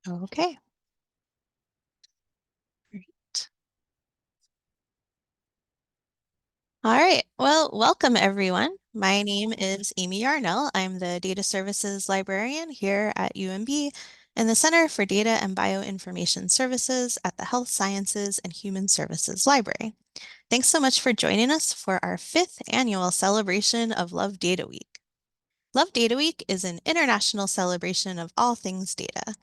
Okay. Great. All right. Well, welcome everyone. My name is Amy Yarnell. I'm the Data Services Librarian here at UMB in the Center for Data and Bioinformation Services at the Health Sciences and Human Services Library. Thanks so much for joining us for our 5th annual celebration of Love Data Week. Love Data Week is an international celebration of all things data.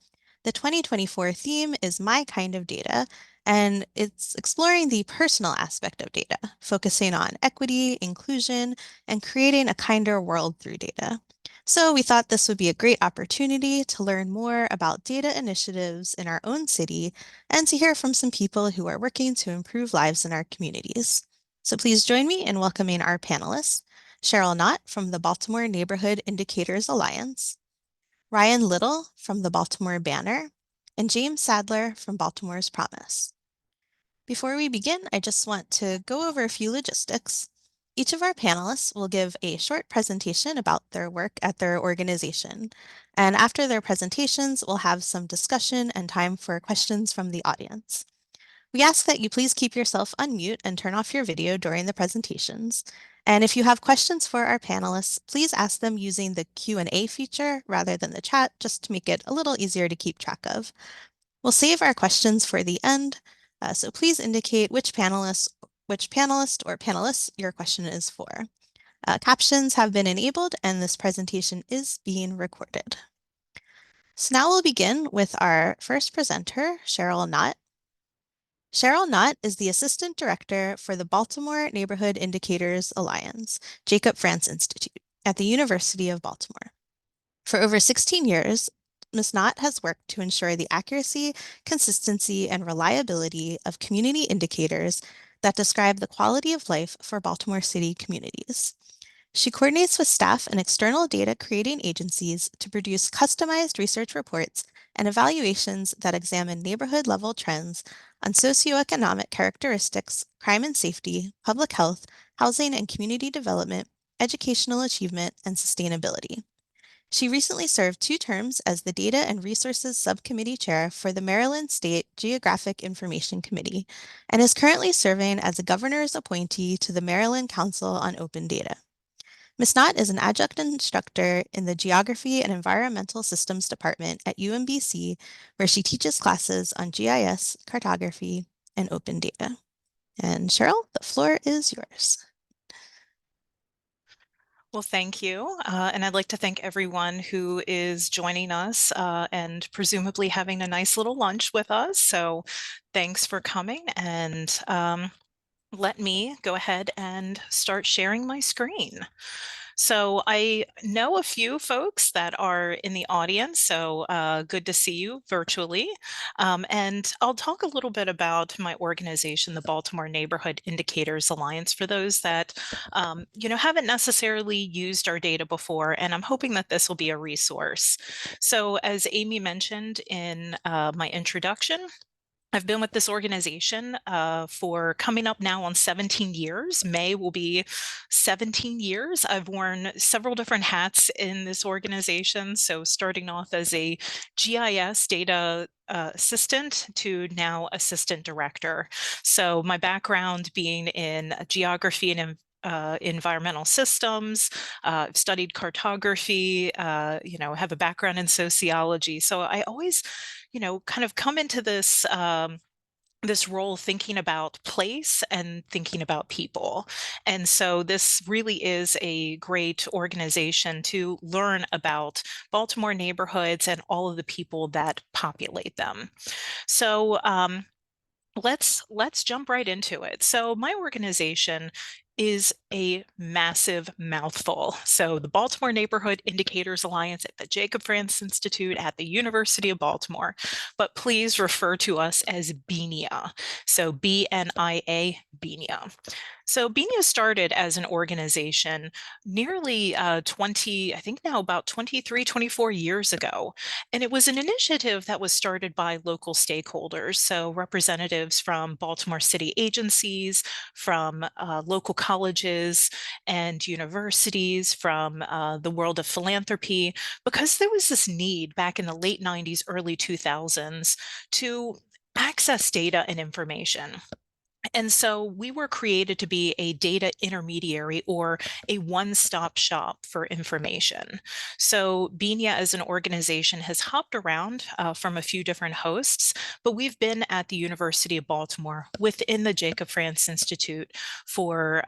The 2024 theme is My Kind of Data, and it's exploring the personal aspect of data, focusing on equity, inclusion, and creating a kinder world through data. So we thought this would be a great opportunity to learn more about data initiatives in our own city and to hear from some people who are working to improve lives in our communities. So please join me in welcoming our panelists, Cheryl Knott from the Baltimore Neighborhood Indicators Alliance, Ryan Little from the Baltimore Banner, and James Sadler from Baltimore's Promise. Before we begin, I just want to go over a few logistics. Each of our panelists will give a short presentation about their work at their organization. And after their presentations, we'll have some discussion and time for questions from the audience. We ask that you please keep yourself on mute and turn off your video during the presentations. And if you have questions for our panelists, please ask them using the Q&A feature rather than the chat, just to make it a little easier to keep track of. We'll save our questions for the end, so please indicate which panelist or panelists your question is for. Captions have been enabled and this presentation is being recorded. So now we'll begin with our first presenter, Cheryl Knott. Cheryl Knott is the Assistant Director for the Baltimore Neighborhood Indicators Alliance, Jacob France Institute, at the University of Baltimore. For over 16 years, Ms. Knott has worked to ensure the accuracy, consistency, and reliability of community indicators that describe the quality of life for Baltimore City communities. She coordinates with staff and external data creating agencies to produce customized research reports and evaluations that examine neighborhood-level trends on socioeconomic characteristics, crime and safety, public health, housing and community development, educational achievement, and sustainability. She recently served 2 terms as the Data and Resources Subcommittee Chair for the Maryland State Geographic Information Committee and is currently serving as a governor's appointee to the Maryland Council on Open Data. Ms. Knott is an adjunct instructor in the Geography and Environmental Systems Department at UMBC, where she teaches classes on GIS, cartography, and open data. And Cheryl, the floor is yours. Well, thank you. And I'd like to thank everyone who is joining us and presumably having a nice little lunch with us. So thanks for coming, and let me go ahead and start sharing my screen. So I know a few folks that are in the audience, so good to see you virtually. And I'll talk a little bit about my organization, the Baltimore Neighborhood Indicators Alliance, for those that haven't necessarily used our data before, and I'm hoping that this will be a resource. So as Amy mentioned in my introduction, I've been with this organization for coming up now on 17 years. May will be 17 years. I've worn several different hats in this organization. So starting off as a GIS data assistant to now assistant director. So my background being in geography and environmental systems, studied cartography, have a background in sociology. So I always kind of come into this this role thinking about place and thinking about people. And so this really is a great organization to learn about Baltimore neighborhoods and all of the people that populate them. So let's jump right into it. So my organization is a massive mouthful. So the Baltimore Neighborhood Indicators Alliance at the Jacob France Institute at the University of Baltimore, but please refer to us as BNIA. So BNIA, BNIA. So Bina started as an organization nearly 20, I think now about 23, 24 years ago. And it was an initiative that was started by local stakeholders. So representatives from Baltimore city agencies, from local colleges and universities, from the world of philanthropy, because there was this need back in the late 90s, early 2000s to access data and information. And so we were created to be a data intermediary or a one-stop shop for information. So Binia as an organization has hopped around from a few different hosts, but we've been at the University of Baltimore within the Jacob France Institute for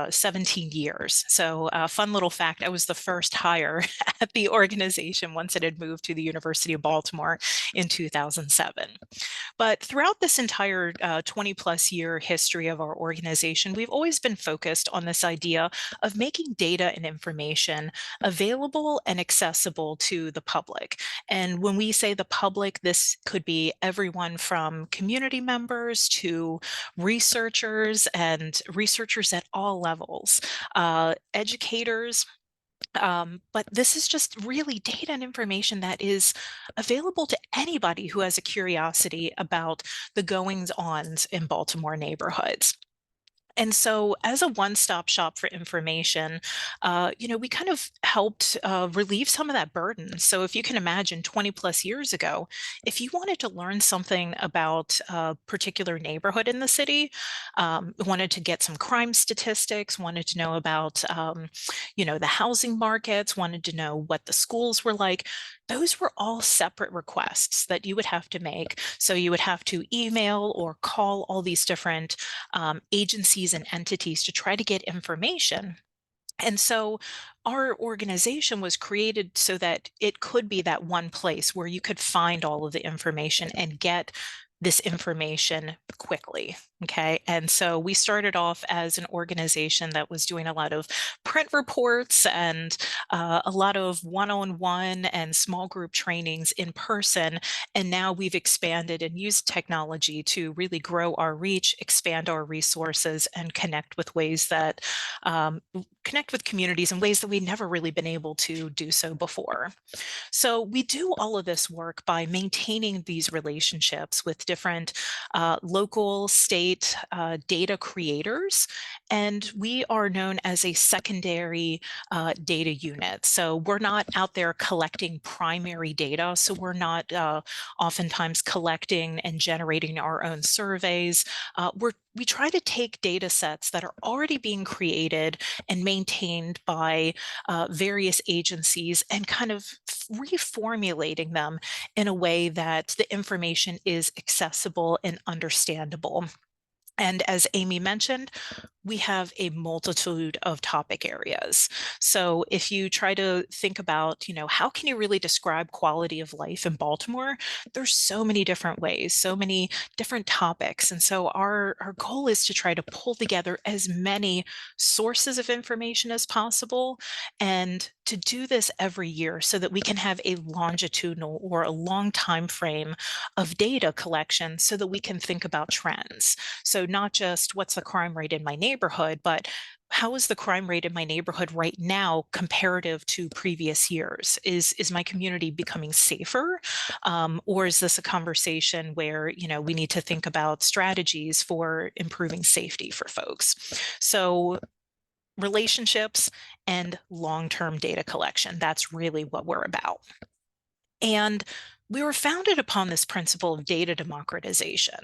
17 years. So fun little fact, I was the first hire at the organization once it had moved to the University of Baltimore in 2007. But throughout this entire 20 plus year history of our organization, we've always been focused on this idea of making data and information available and accessible to the public. And when we say the public, this could be everyone from community members to researchers at all levels, educators, but this is just really data and information that is available to anybody who has a curiosity about the goings-ons in Baltimore neighborhoods. And so, as a one-stop shop for information, we kind of helped relieve some of that burden. So, if you can imagine 20 plus years ago, if you wanted to learn something about a particular neighborhood in the city, wanted to get some crime statistics, wanted to know about, the housing markets, wanted to know what the schools were like, those were all separate requests that you would have to make. So, you would have to email or call all these different agencies and entities to try to get information. And so our organization was created so that it could be that one place where you could find all of the information and get this information quickly. Okay. And so we started off as an organization that was doing a lot of print reports and a lot of one on one and small group trainings in person. And now we've expanded and used technology to really grow our reach, expand our resources, and connect with communities in ways that we'd never really been able to do so before. So we do all of this work by maintaining these relationships with different local, state data creators, and we are known as a secondary data unit. So we're not out there collecting primary data. So we're not oftentimes collecting and generating our own surveys. We try to take data sets that are already being created and maintained by various agencies and kind of reformulating them in a way that the information is accessible and understandable. And as Amy mentioned, we have a multitude of topic areas. So if you try to think about, how can you really describe quality of life in Baltimore? There's so many different ways, so many different topics. And so our goal is to try to pull together as many sources of information as possible and to do this every year so that we can have a longitudinal or a long time frame of data collection so that we can think about trends. So not just what's the crime rate in my neighborhood, but how is the crime rate in my neighborhood right now comparative to previous years? Is my community becoming safer? Or is this a conversation where, we need to think about strategies for improving safety for folks? So relationships and long-term data collection, that's really what we're about. And we were founded upon this principle of data democratization.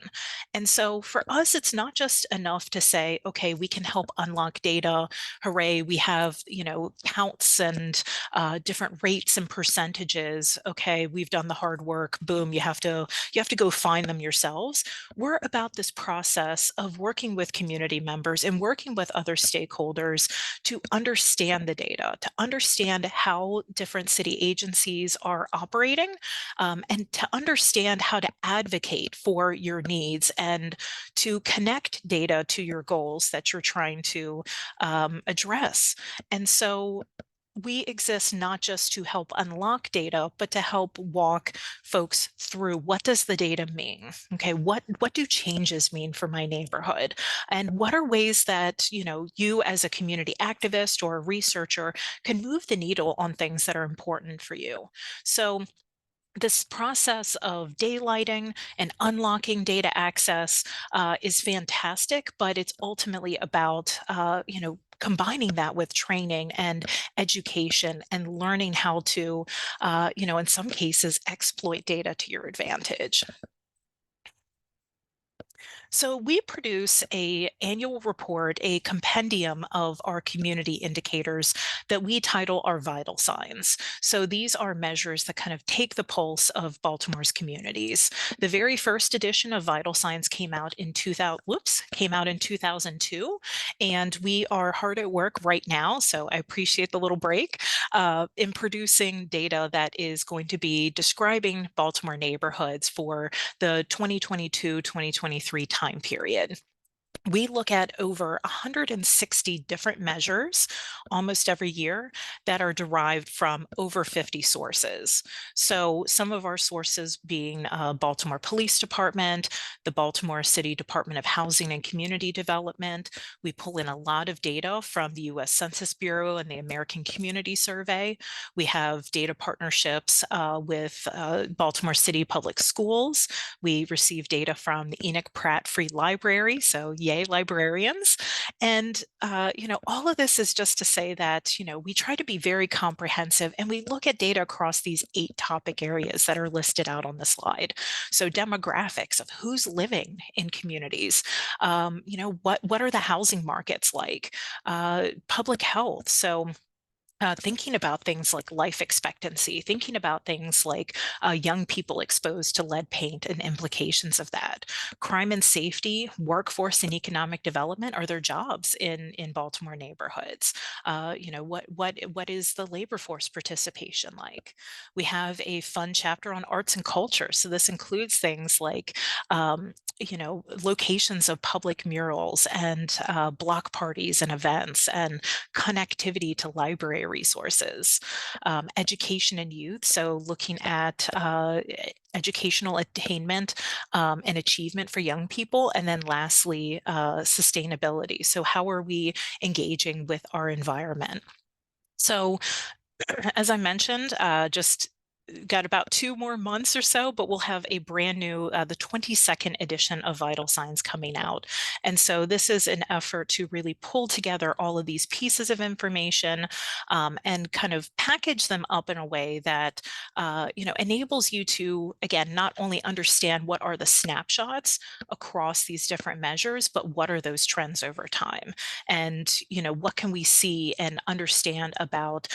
And so for us, it's not just enough to say, okay, we can help unlock data. Hooray, we have, counts and different rates and percentages. Okay, we've done the hard work. Boom, you have to go find them yourselves. We're about this process of working with community members and working with other stakeholders to understand the data, to understand how different city agencies are operating, and to understand how to advocate for your needs and to connect data to your goals that you're trying to address. And so we exist not just to help unlock data, but to help walk folks through what does the data mean? Okay, what do changes mean for my neighborhood? And what are ways that, you as a community activist or a researcher can move the needle on things that are important for you? So this process of daylighting and unlocking data access is fantastic, but it's ultimately about combining that with training and education and learning how to in some cases exploit data to your advantage. So we produce a annual report, a compendium of our community indicators that we title our vital signs. So these are measures that kind of take the pulse of Baltimore's communities. The very first edition of Vital Signs came out in 2002, and we are hard at work right now. So I appreciate the little break in producing data that is going to be describing Baltimore neighborhoods for the 2022-2023 time period. We look at over 160 different measures almost every year that are derived from over 50 sources. So, some of our sources being Baltimore Police Department, the Baltimore City Department of Housing and Community Development. We pull in a lot of data from the US Census Bureau and the American Community Survey. We have data partnerships with Baltimore City Public Schools. We receive data from the Enoch Pratt Free Library, so yay librarians. And all of this is just to say that we try to be very comprehensive, and we look at data across these 8 topic areas that are listed out on the slide. So demographics of who's living in communities, what are the housing markets like, public health. So thinking about things like life expectancy, thinking about things like young people exposed to lead paint and implications of that, crime and safety, workforce and economic development. Are there jobs in Baltimore neighborhoods? What is the labor force participation like? We have a fun chapter on arts and culture, so this includes things like locations of public murals and block parties and events and connectivity to library resources, education and youth. So looking at educational attainment and achievement for young people. And then lastly, sustainability. So how are we engaging with our environment? So as I mentioned, just got about 2 more months or so, but we'll have a brand new, the 22nd edition of Vital Signs coming out. And so this is an effort to really pull together all of these pieces of information and kind of package them up in a way that, enables you to, again, not only understand what are the snapshots across these different measures, but what are those trends over time? And, what can we see and understand about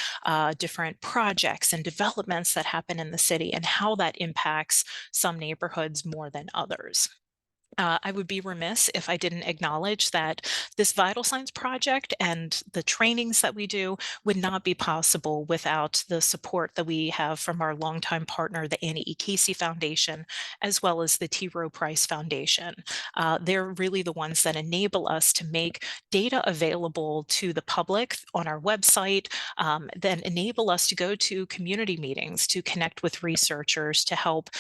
different projects and developments that happen in the city and how that impacts some neighborhoods more than others. I would be remiss if I didn't acknowledge that this Vital Signs project and the trainings that we do would not be possible without the support that we have from our longtime partner, the Annie E. Casey Foundation, as well as the T. Rowe Price Foundation. They're really the ones that enable us to make data available to the public on our website, then enable us to go to community meetings, to connect with researchers, to help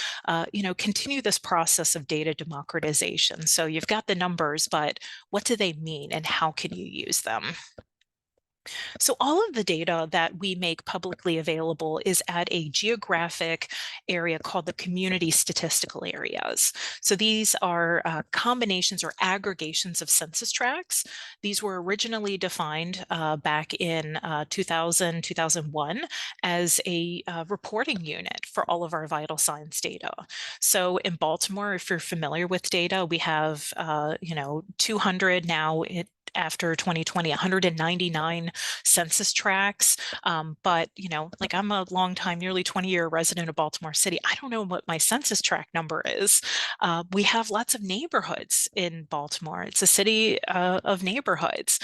continue this process of data democratization. So you've got the numbers, but what do they mean and how can you use them? So all of the data that we make publicly available is at a geographic area called the community statistical areas. So these are combinations or aggregations of census tracts. These were originally defined back in 2000, 2001 as a reporting unit for all of our vital signs data. So in Baltimore, if you're familiar with data, we have, 200 now. After 2020, 199 census tracts. But, like I'm a long time, nearly 20-year resident of Baltimore City. I don't know what my census tract number is. We have lots of neighborhoods in Baltimore. It's a city of neighborhoods.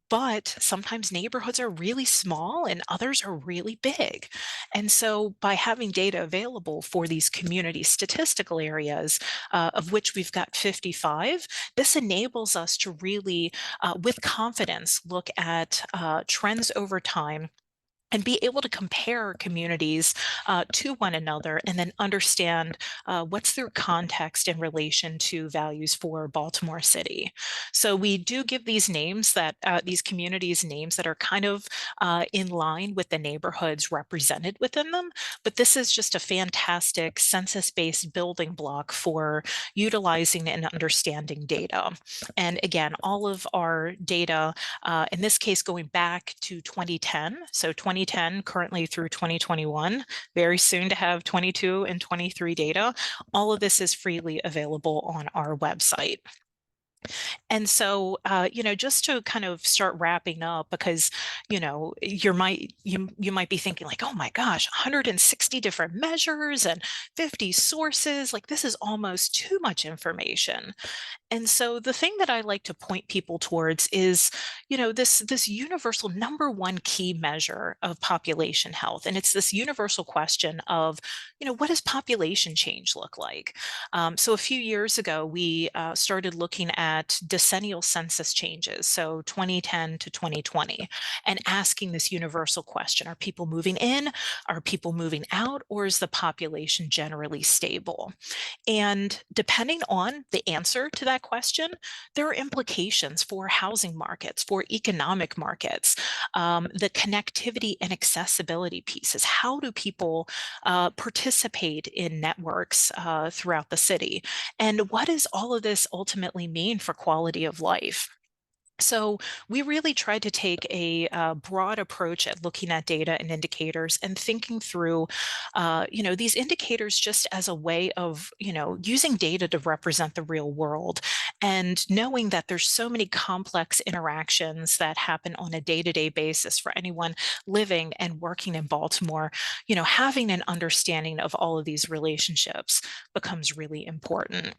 But sometimes neighborhoods are really small and others are really big. And so by having data available for these community statistical areas, of which we've got 55, this enables us to really with confidence look at trends over time and be able to compare communities to one another and then understand what's their context in relation to values for Baltimore City. So we do give these names that these communities names that are kind of in line with the neighborhoods represented within them. But this is just a fantastic census-based building block for utilizing and understanding data. And again, all of our data, in this case, going back to 2010. So 2010 currently through 2021, very soon to have 22 and 23 data. All of this is freely available on our website. And so, just to kind of start wrapping up, because you might be thinking like, oh my gosh, 160 different measures and 50 sources, like this is almost too much information. And so the thing that I like to point people towards is, this universal number one key measure of population health. And it's this universal question of, what does population change look like? So a few years ago, we started looking at decennial census changes, so 2010 to 2020, and asking this universal question: Are people moving in? Are people moving out? Or is the population generally stable? And depending on the answer to that question, there are implications for housing markets, for economic markets, the connectivity and accessibility pieces. How do people participate in networks throughout the city? And what does all of this ultimately mean for quality of life? So we really tried to take a broad approach at looking at data and indicators and thinking through, these indicators just as a way of, using data to represent the real world, and knowing that there's so many complex interactions that happen on a day-to-day basis for anyone living and working in Baltimore. Having an understanding of all of these relationships becomes really important.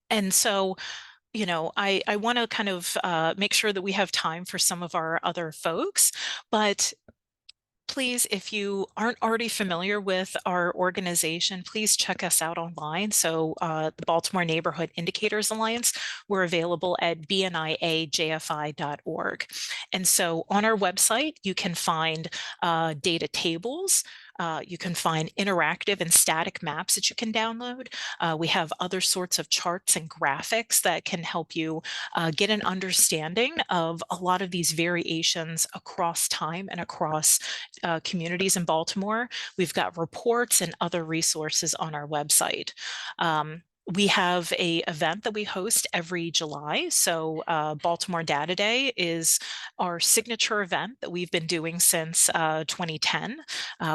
And so, I want to kind of make sure that we have time for some of our other folks, but please, if you aren't already familiar with our organization, please check us out online. So the Baltimore Neighborhood Indicators Alliance, we're available at bniajfi.org. And so on our website, you can find data tables. You can find interactive and static maps that you can download. We have other sorts of charts and graphics that can help you get an understanding of a lot of these variations across time and across communities in Baltimore. We've got reports and other resources on our website. We have a event that we host every July. So Baltimore Data Day is our signature event that we've been doing since 2010.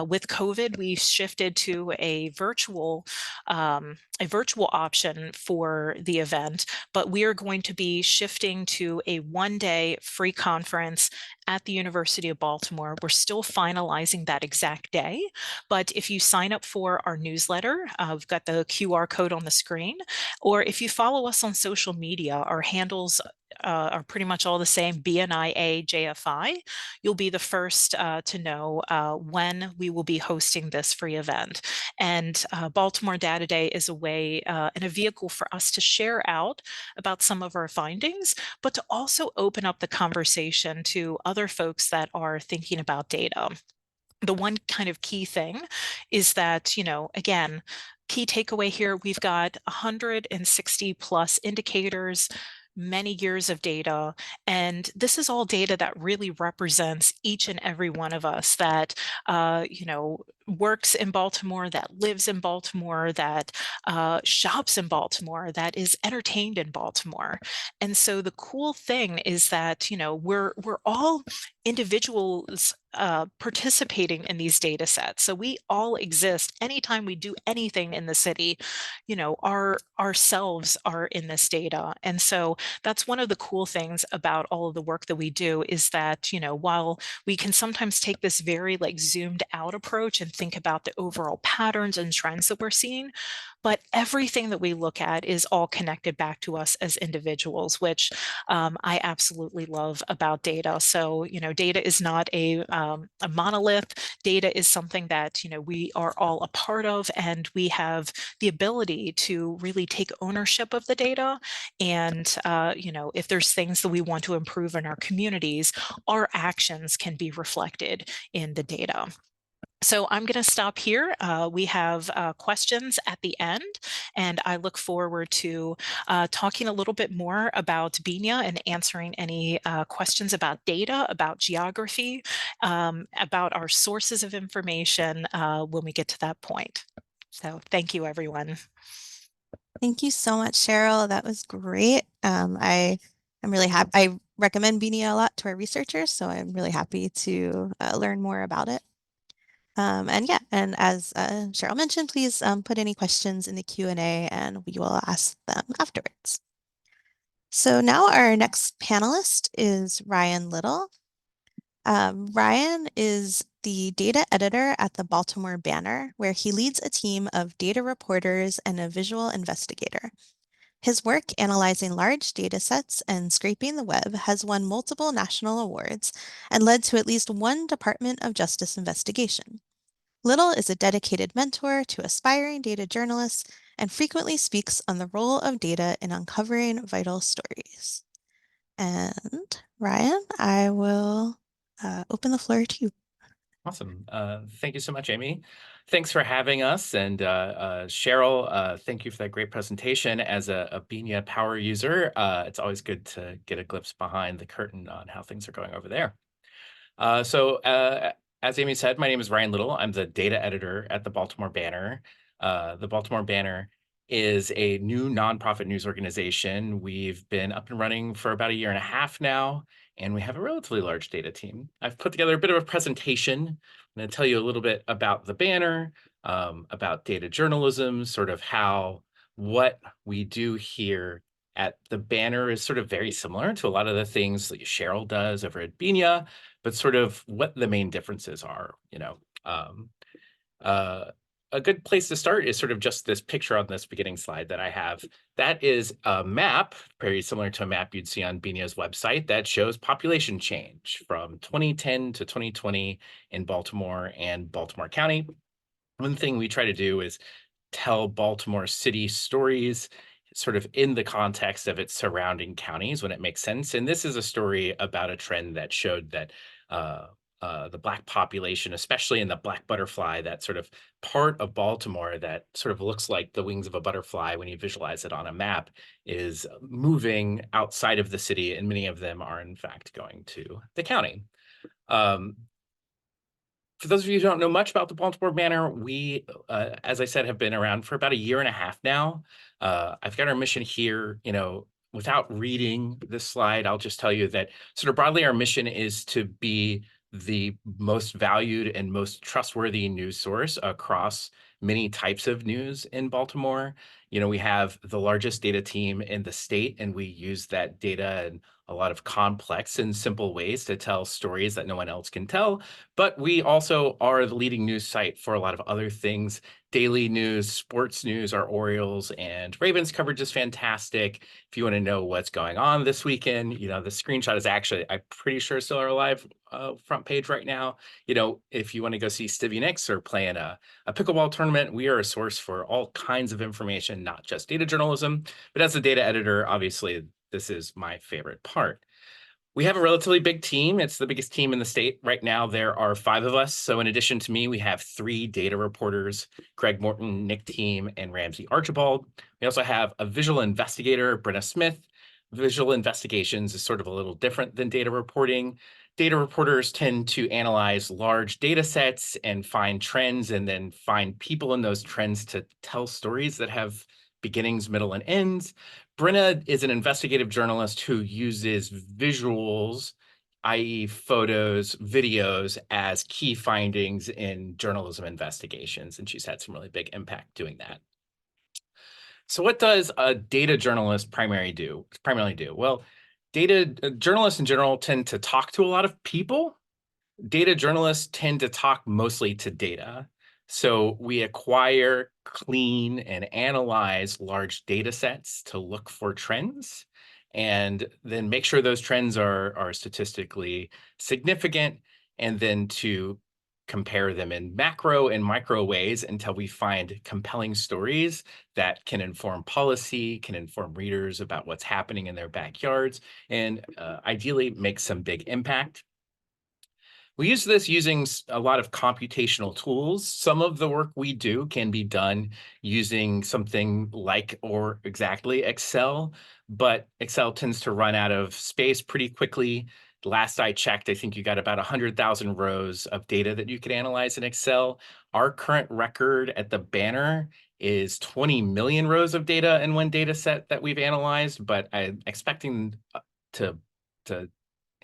With COVID, we shifted to a virtual option for the event, but we are going to be shifting to a one-day free conference at the University of Baltimore. We're still finalizing that exact day, but if you sign up for our newsletter, we've got the QR code on the screen, or if you follow us on social media, our handles are pretty much all the same, BNIAJFI. You'll be the first to know when we will be hosting this free event. And Baltimore Data Day is a way and a vehicle for us to share out about some of our findings, but to also open up the conversation to other folks that are thinking about data. The one kind of key thing is that, again, key takeaway here, we've got 160 plus indicators, many years of data, and this is all data that really represents each and every one of us that, works in Baltimore, that lives in Baltimore, that shops in Baltimore, that is entertained in Baltimore. And so the cool thing is that, we're all individuals participating in these data sets. So we all exist anytime we do anything in the city, ourselves are in this data. And so that's one of the cool things about all of the work that we do, is that, while we can sometimes take this very like zoomed out approach and think about the overall patterns and trends that we're seeing. But everything that we look at is all connected back to us as individuals, which I absolutely love about data. So, data is not a monolith. Data is something that, we are all a part of, and we have the ability to really take ownership of the data. And, if there's things that we want to improve in our communities, our actions can be reflected in the data. So I'm going to stop here. We have questions at the end, and I look forward to talking a little bit more about BINIA and answering any questions about data, about geography, about our sources of information when we get to that point. So thank you, everyone. Thank you so much, Cheryl. That was great. I am really happy. I recommend Beanie a lot to our researchers, so I'm really happy to learn more about it. And yeah, and as Cheryl mentioned, please put any questions in the Q&A and we will ask them afterwards. So now our next panelist is Ryan Little. Ryan is the data editor at the Baltimore Banner, where he leads a team of data reporters and a visual investigator. His work analyzing large data sets and scraping the web has won multiple national awards and led to at least one Department of Justice investigation. Little is a dedicated mentor to aspiring data journalists and frequently speaks on the role of data in uncovering vital stories. And Ryan, I will open the floor to you. Awesome. Thank you so much, Amy. Thanks for having us. And Cheryl, thank you for that great presentation. As a Binia power user, it's always good to get a glimpse behind the curtain on how things are going over there. So, as Amy said, my name is Ryan Little. I'm the data editor at the Baltimore Banner. The Baltimore Banner is a new nonprofit news organization. We've been up and running for about a year and a half now, and we have a relatively large data team. I've put together a bit of a presentation. I'm going to tell you a little bit about the Banner, about data journalism, sort of how what we do here at the Banner is sort of very similar to a lot of the things that Cheryl does over at Binia, but sort of what the main differences are. Uh, a good place to start is sort of just this picture on this beginning slide that I have. That is a map, very similar to a map you'd see on Binia's website, that shows population change from 2010 to 2020 in Baltimore and Baltimore County. One thing we try to do is tell Baltimore City stories sort of in the context of its surrounding counties when it makes sense. And this is a story about a trend that showed that the Black population, especially in the black butterfly, that sort of part of Baltimore that sort of looks like the wings of a butterfly when you visualize it on a map, is moving outside of the city, and many of them are in fact going to the county. For those of you who don't know much about the Baltimore Banner, we, as I said, have been around for about a year and a half now. I've got our mission here, without reading this slide, I'll just tell you that sort of broadly, our mission is to be the most valued and most trustworthy news source across many types of news in Baltimore. We have the largest data team in the state, and we use that data in a lot of complex and simple ways to tell stories that no one else can tell. But we also are the leading news site for a lot of other things. Daily news, sports news, our Orioles and Ravens coverage is fantastic. If you want to know what's going on this weekend, the screenshot is actually, I'm pretty sure, still our live front page right now. If you want to go see Stevie Nicks or play in a pickleball tournament, we are a source for all kinds of information, not just data journalism. But as a data editor, obviously, this is my favorite part. We have a relatively big team. It's the biggest team in the state right now. There are 5 of us. So in addition to me, we have 3 data reporters, Greg Morton, Nick Team, and Ramsey Archibald. We also have a visual investigator, Brenna Smith. Visual investigations is sort of a little different than data reporting. Data reporters tend to analyze large data sets and find trends and then find people in those trends to tell stories that have beginnings, middle, and ends. Brenna is an investigative journalist who uses visuals, i.e. photos, videos, as key findings in journalism investigations, and she's had some really big impact doing that. So what does a data journalist primarily do? Well, data journalists in general tend to talk to a lot of people. Data journalists tend to talk mostly to data. So we acquire, clean, and analyze large data sets to look for trends, and then make sure those trends are statistically significant, and then to compare them in macro and micro ways until we find compelling stories that can inform policy, can inform readers about what's happening in their backyards, and ideally make some big impact. We use this using a lot of computational tools. Some of the work we do can be done using something like or exactly Excel, but Excel tends to run out of space pretty quickly. Last I checked, I think you got about 100,000 rows of data that you could analyze in Excel. Our current record at the banner is 20 million rows of data in one data set that we've analyzed, but I'm expecting to to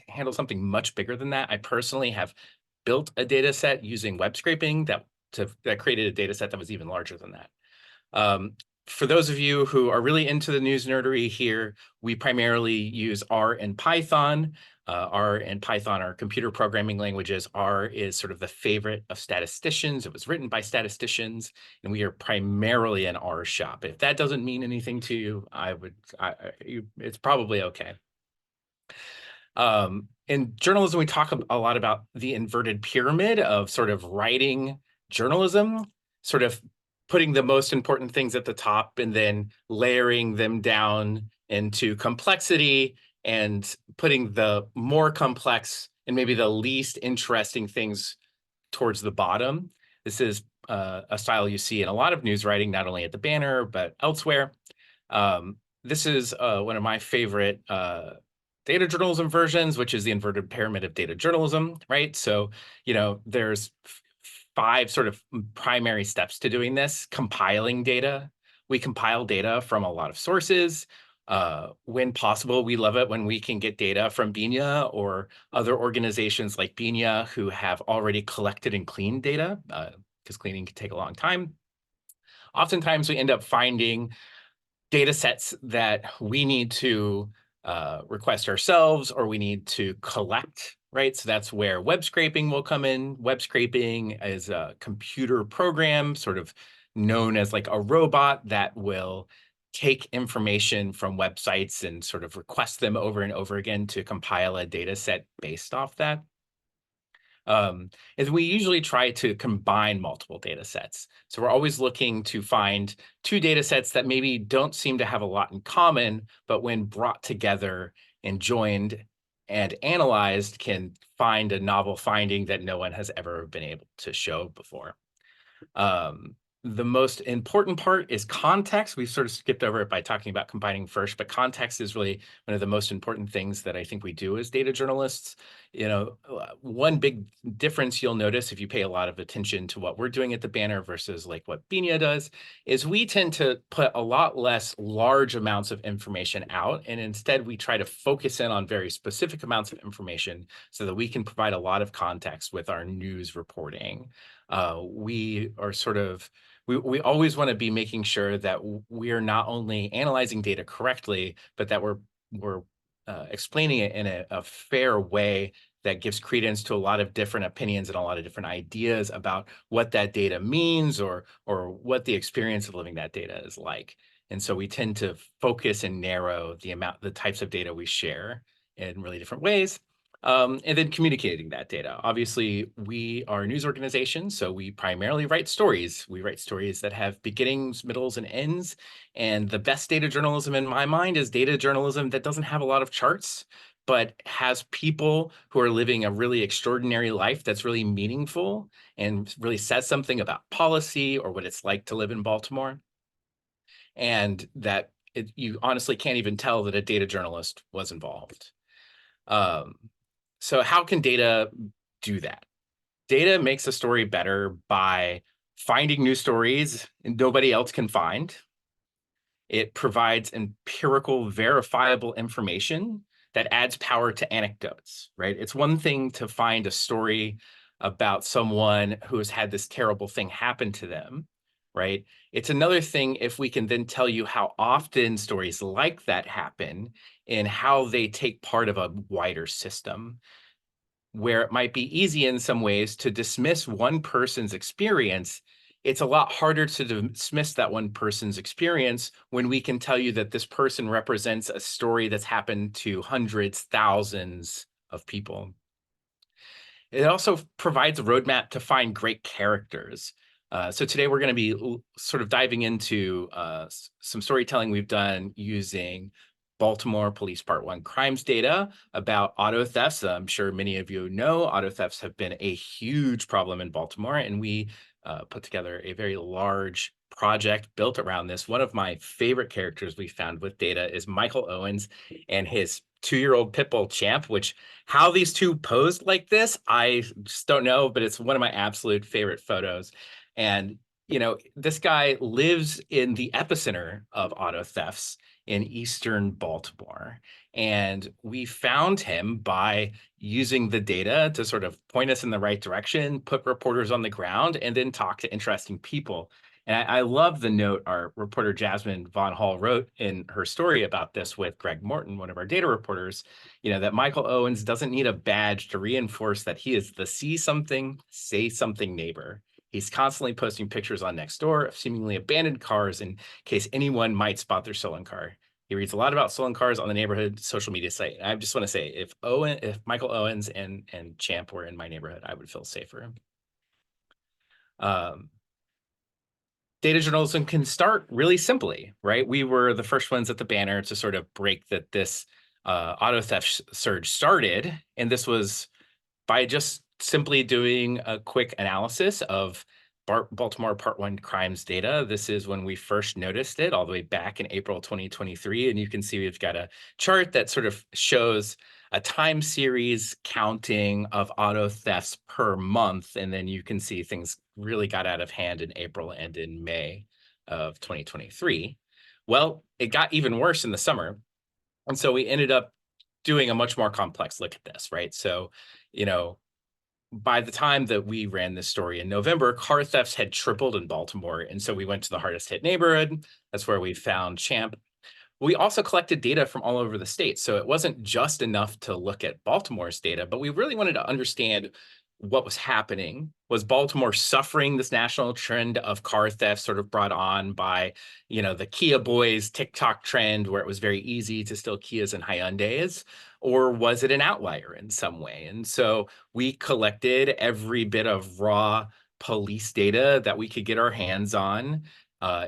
handle something much bigger than that. I personally have built a data set using web scraping that created a data set that was even larger than that. Um, for those of you who are really into the news nerdery here, we primarily use R and Python. R and Python are computer programming languages. R is sort of the favorite of statisticians. It was written by statisticians, and we are primarily an R shop. If that doesn't mean anything to you, it's probably okay. In journalism, we talk a lot about the inverted pyramid of sort of writing journalism, sort of putting the most important things at the top and then layering them down into complexity and putting the more complex and maybe the least interesting things towards the bottom. This is a style you see in a lot of news writing, not only at the banner, but elsewhere. This is one of my favorite data journalism versions, which is the inverted pyramid of data journalism, right? So, there's 5 sort of primary steps to doing this. Compiling data. We compile data from a lot of sources. When possible, we love it when we can get data from BINIA or other organizations like BINIA who have already collected and cleaned data, because cleaning can take a long time. Oftentimes, we end up finding data sets that we need to request ourselves or we need to collect, right? So that's where web scraping will come in. Web scraping is a computer program, sort of known as like a robot that will take information from websites and sort of request them over and over again to compile a data set based off that. Is we usually try to combine multiple data sets. So we're always looking to find 2 data sets that maybe don't seem to have a lot in common, but when brought together and joined and analyzed, can find a novel finding that no one has ever been able to show before. The most important part is context. We've sort of skipped over it by talking about combining first, but context is really one of the most important things that I think we do as data journalists. One big difference you'll notice if you pay a lot of attention to what we're doing at the banner versus like what BINIA does is we tend to put a lot less large amounts of information out, and instead we try to focus in on very specific amounts of information so that we can provide a lot of context with our news reporting. We are sort of we always want to be making sure that we are not only analyzing data correctly, but that we're explaining it in a fair way that gives credence to a lot of different opinions and a lot of different ideas about what that data means or what the experience of living that data is like. And so we tend to focus and narrow the types of data we share in really different ways. And then communicating that data. Obviously, we are a news organization, so we primarily write stories. We write stories that have beginnings, middles, and ends. And the best data journalism in my mind is data journalism that doesn't have a lot of charts, but has people who are living a really extraordinary life that's really meaningful and really says something about policy or what it's like to live in Baltimore. And that you honestly can't even tell that a data journalist was involved. So how can data do that? Data makes a story better by finding new stories nobody else can find. It provides empirical, verifiable information that adds power to anecdotes, right? It's one thing to find a story about someone who has had this terrible thing happen to them, right? It's another thing if we can then tell you how often stories like that happen and how they take part of a wider system, where it might be easy in some ways to dismiss one person's experience it's a lot harder to dismiss that one person's experience when we can tell you that this person represents a story that's happened to hundreds, thousands of people. It also provides a roadmap to find great characters. So today we're going to be sort of diving into some storytelling we've done using Baltimore Police Part 1 crimes data about auto thefts. I'm sure many of you know auto thefts have been a huge problem in Baltimore, and we put together a very large project built around this. One of my favorite characters we found with data is Michael Owens and his 2-year-old pit bull Champ, which how these two posed like this, I just don't know, but it's one of my absolute favorite photos. And, this guy lives in the epicenter of auto thefts in eastern Baltimore. And we found him by using the data to sort of point us in the right direction, put reporters on the ground, and then talk to interesting people. And I love the note our reporter Jasmine Von Hall wrote in her story about this with Greg Morton, one of our data reporters, that Michael Owens doesn't need a badge to reinforce that he is the see something, say something neighbor. He's constantly posting pictures on Nextdoor of seemingly abandoned cars in case anyone might spot their stolen car. He reads a lot about stolen cars on the neighborhood social media site. And I just want to say, if Michael Owens and Champ were in my neighborhood, I would feel safer. Data journalism can start really simply, right? We were the first ones at the banner to sort of break that this auto theft surge started. And this was by just simply doing a quick analysis of Baltimore Part 1 crimes data. This is when we first noticed it all the way back in April 2023. And you can see we've got a chart that sort of shows a time series counting of auto thefts per month. And then you can see things really got out of hand in April and in May of 2023. Well, it got even worse in the summer. And so we ended up doing a much more complex look at this, right? So, by the time that we ran this story in November, car thefts had tripled in Baltimore. And so we went to the hardest hit neighborhood. That's where we found Champ. We also collected data from all over the state. So it wasn't just enough to look at Baltimore's data, but we really wanted to understand what was happening. Was Baltimore suffering this national trend of car theft sort of brought on by, the Kia Boys TikTok trend where it was very easy to steal Kias and Hyundais? Or was it an outlier in some way? And so we collected every bit of raw police data that we could get our hands on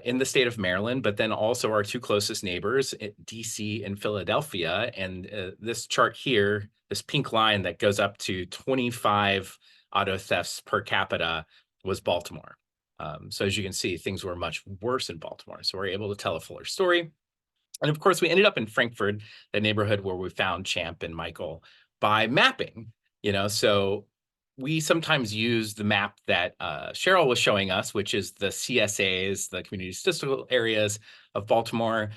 in the state of Maryland, but then also our two closest neighbors, DC and Philadelphia. And this chart here, this pink line that goes up to 25 auto thefts per capita was Baltimore. So as you can see, things were much worse in Baltimore. So we're able to tell a fuller story. And of course, we ended up in Frankfurt, the neighborhood where we found Champ and Michael, by mapping. So we sometimes use the map that Cheryl was showing us, which is the CSAs, the community statistical areas of Baltimore.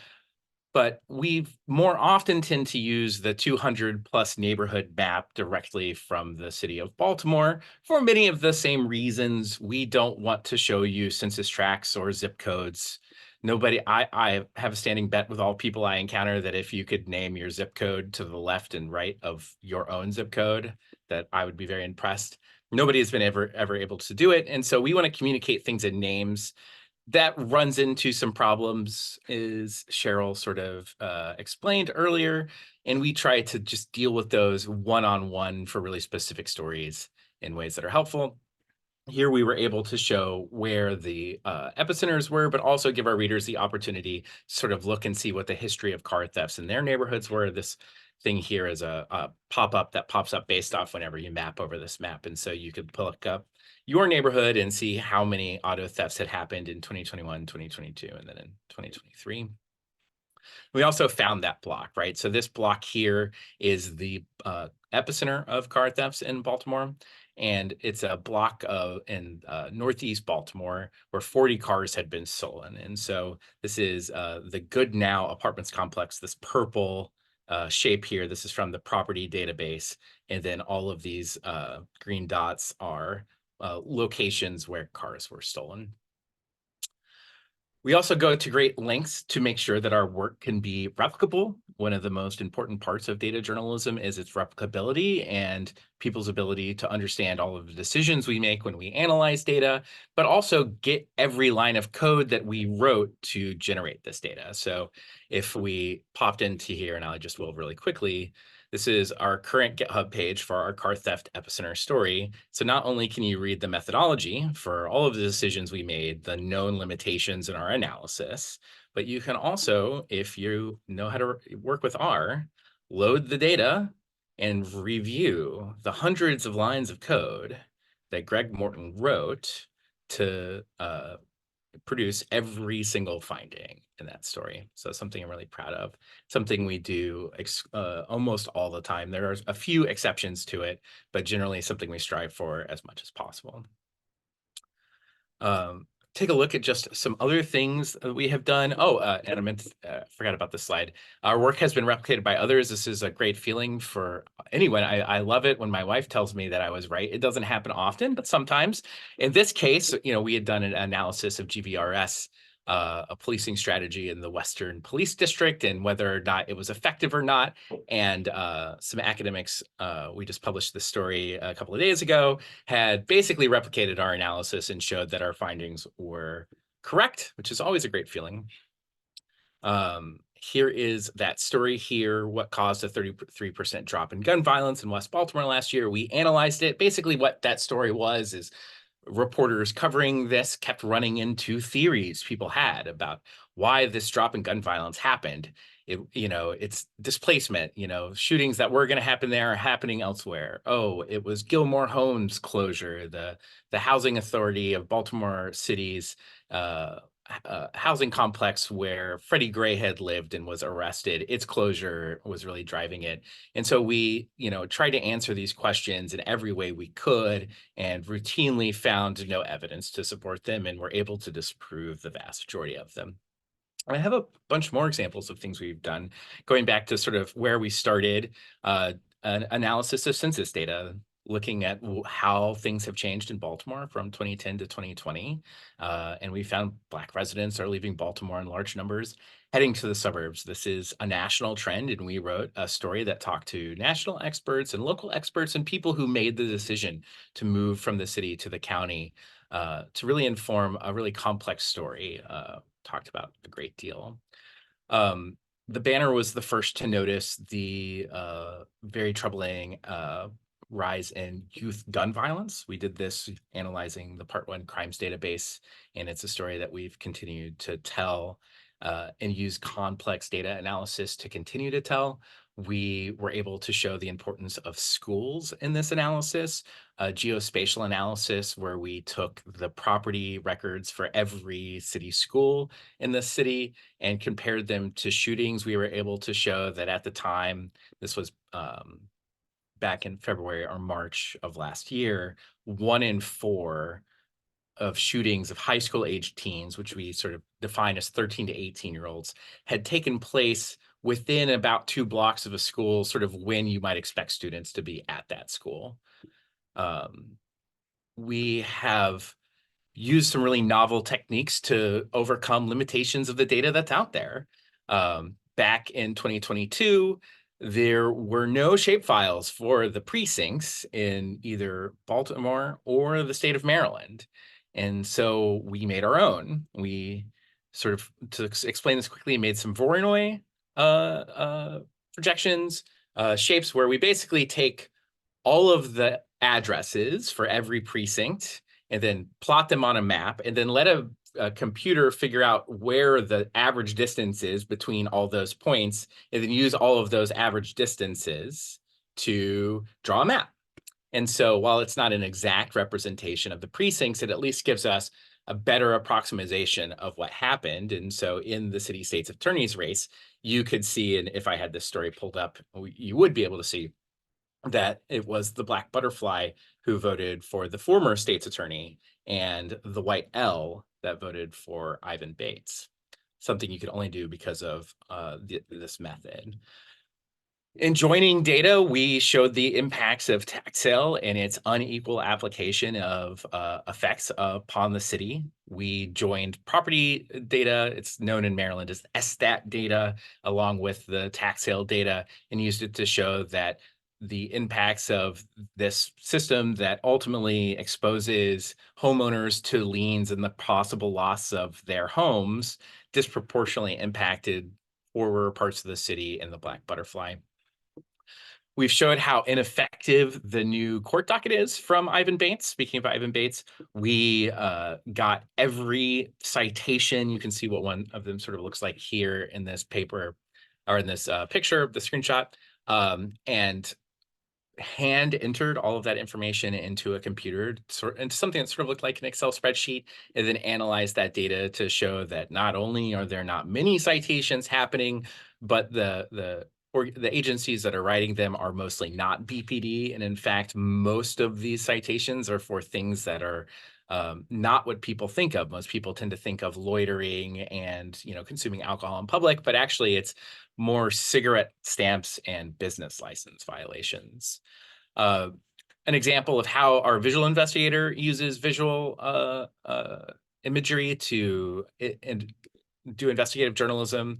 But we more often tend to use the 200 plus neighborhood map directly from the city of Baltimore for many of the same reasons. We don't want to show you census tracts or zip codes. I have a standing bet with all people I encounter that if you could name your zip code to the left and right of your own zip code, that I would be very impressed. Nobody has been ever able to do it. And so we want to communicate things in names. That runs into some problems, as Cheryl sort of explained earlier, and we try to just deal with those one-on-one for really specific stories in ways that are helpful. Here we were able to show where the epicenters were, but also give our readers the opportunity to sort of look and see what the history of car thefts in their neighborhoods were. This thing here is a pop-up that pops up based off whenever you map over this map. And so you could look up your neighborhood and see how many auto thefts had happened in 2021, 2022, and then in 2023. We also found that block, right? So this block here is the epicenter of car thefts in Baltimore. And it's a block in Northeast Baltimore where 40 cars had been stolen. And so this is the Good Now Apartments complex, this purple shape here. This is from the property database. And then all of these green dots are locations where cars were stolen. We also go to great lengths to make sure that our work can be replicable. One of the most important parts of data journalism is its replicability and people's ability to understand all of the decisions we make when we analyze data, but also get every line of code that we wrote to generate this data. So if we popped into here, and I just will really quickly, this is our current GitHub page for our car theft epicenter story. So not only can you read the methodology for all of the decisions we made, the known limitations in our analysis, but you can also, if you know how to work with R, load the data and review the hundreds of lines of code that Greg Morton wrote to produce every single finding in that story. So something I'm really proud of, something we do almost all the time. There are a few exceptions to it, but generally something we strive for as much as possible. Take a look at just some other things that we have done. Oh, and I meant forgot about this slide. Our work has been replicated by others. This is a great feeling for anyone. I love it when my wife tells me that I was right. It doesn't happen often, but sometimes. In this case, we had done an analysis of GVRS, a policing strategy in the Western Police District, and whether or not it was effective or not. And some academics, we just published this story a couple of days ago, had basically replicated our analysis and showed that our findings were correct, which is always a great feeling. Here is that story here, what caused a 33% drop in gun violence in West Baltimore last year. We analyzed it. Basically, what that story was is reporters covering this kept running into theories people had about why this drop in gun violence happened. It's displacement, shootings that were going to happen there are happening elsewhere. Oh, it was Gilmore Homes closure, the housing authority of Baltimore City's housing complex where Freddie Gray had lived and was arrested. Its closure was really driving it. And so we, tried to answer these questions in every way we could and routinely found no evidence to support them and were able to disprove the vast majority of them. I have a bunch more examples of things we've done, going back to sort of where we started, an analysis of census data, looking at how things have changed in Baltimore from 2010 to 2020. And we found Black residents are leaving Baltimore in large numbers, heading to the suburbs. This is a national trend, and we wrote a story that talked to national experts and local experts and people who made the decision to move from the city to the county, to really inform a really complex story. Talked about a great deal. The Banner was the first to notice the very troubling rise in youth gun violence. We did this analyzing the Part 1 crimes database, and it's a story that we've continued to tell and use complex data analysis to continue to tell. We were able to show the importance of schools in this analysis, a geospatial analysis where we took the property records for every city school in the city and compared them to shootings. We were able to show that at the time, this was back in February or March of last year, 1 in 4 of shootings of high school age teens, which we sort of define as 13 to 18-year-olds, had taken place within about 2 blocks of a school, sort of when you might expect students to be at that school. We have used some really novel techniques to overcome limitations of the data that's out there. Back in 2022, there were no shapefiles for the precincts in either Baltimore or the state of Maryland. And so we made our own. We sort of, to explain this quickly, made some Voronoi projections, shapes where we basically take all of the addresses for every precinct and then plot them on a map and then let a computer figure out where the average distance is between all those points and then use all of those average distances to draw a map. And so while it's not an exact representation of the precincts, it at least gives us a better approximation of what happened. And so in the city state's attorney's race, you could see, and if I had this story pulled up, you would be able to see that it was the black butterfly who voted for the former state's attorney and the white L that voted for Ivan Bates, something you could only do because of this method. In joining data, we showed the impacts of tax sale and its unequal application of effects upon the city. We joined property data, it's known in Maryland as SStat data, along with the tax sale data, and used it to show that the impacts of this system that ultimately exposes homeowners to liens and the possible loss of their homes disproportionately impacted poorer parts of the city and the Black Butterfly. We've showed how ineffective the new court docket is from Ivan Bates. Speaking of Ivan Bates, we got every citation. You can see what one of them sort of looks like here in this paper or in this picture, the screenshot. And hand entered all of that information into a computer, into something that sort of looked like an Excel spreadsheet, and then analyzed that data to show that not only are there not many citations happening, but the agencies that are writing them are mostly not BPD. And in fact, most of these citations are for things that are not what people think of. Most people tend to think of loitering and consuming alcohol in public, but actually it's more cigarette stamps and business license violations. Uh, an example of how our visual investigator uses visual imagery to do investigative journalism.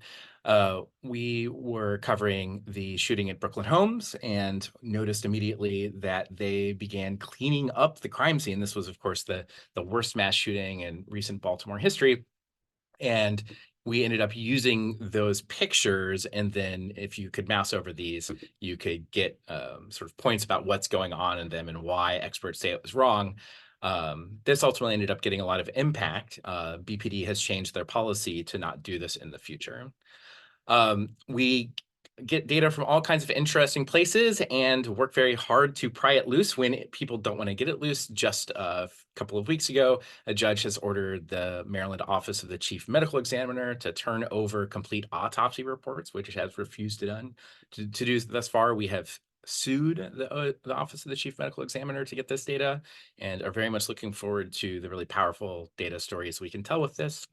We were covering the shooting at Brooklyn Homes and noticed immediately that they began cleaning up the crime scene. This was, of course, the worst mass shooting in recent Baltimore history. And we ended up using those pictures, and then if you could mouse over these, you could get sort of points about what's going on in them and why experts say it was wrong. This ultimately ended up getting a lot of impact. BPD has changed their policy to not do this in the future. We get data from all kinds of interesting places and work very hard to pry it loose when people don't want to get it loose. Just a couple of weeks ago, a judge has ordered the Maryland Office of the Chief Medical Examiner to turn over complete autopsy reports, which it has refused to do thus far. We have sued the Office of the Chief Medical Examiner to get this data and are very much looking forward to the really powerful data stories we can tell with this.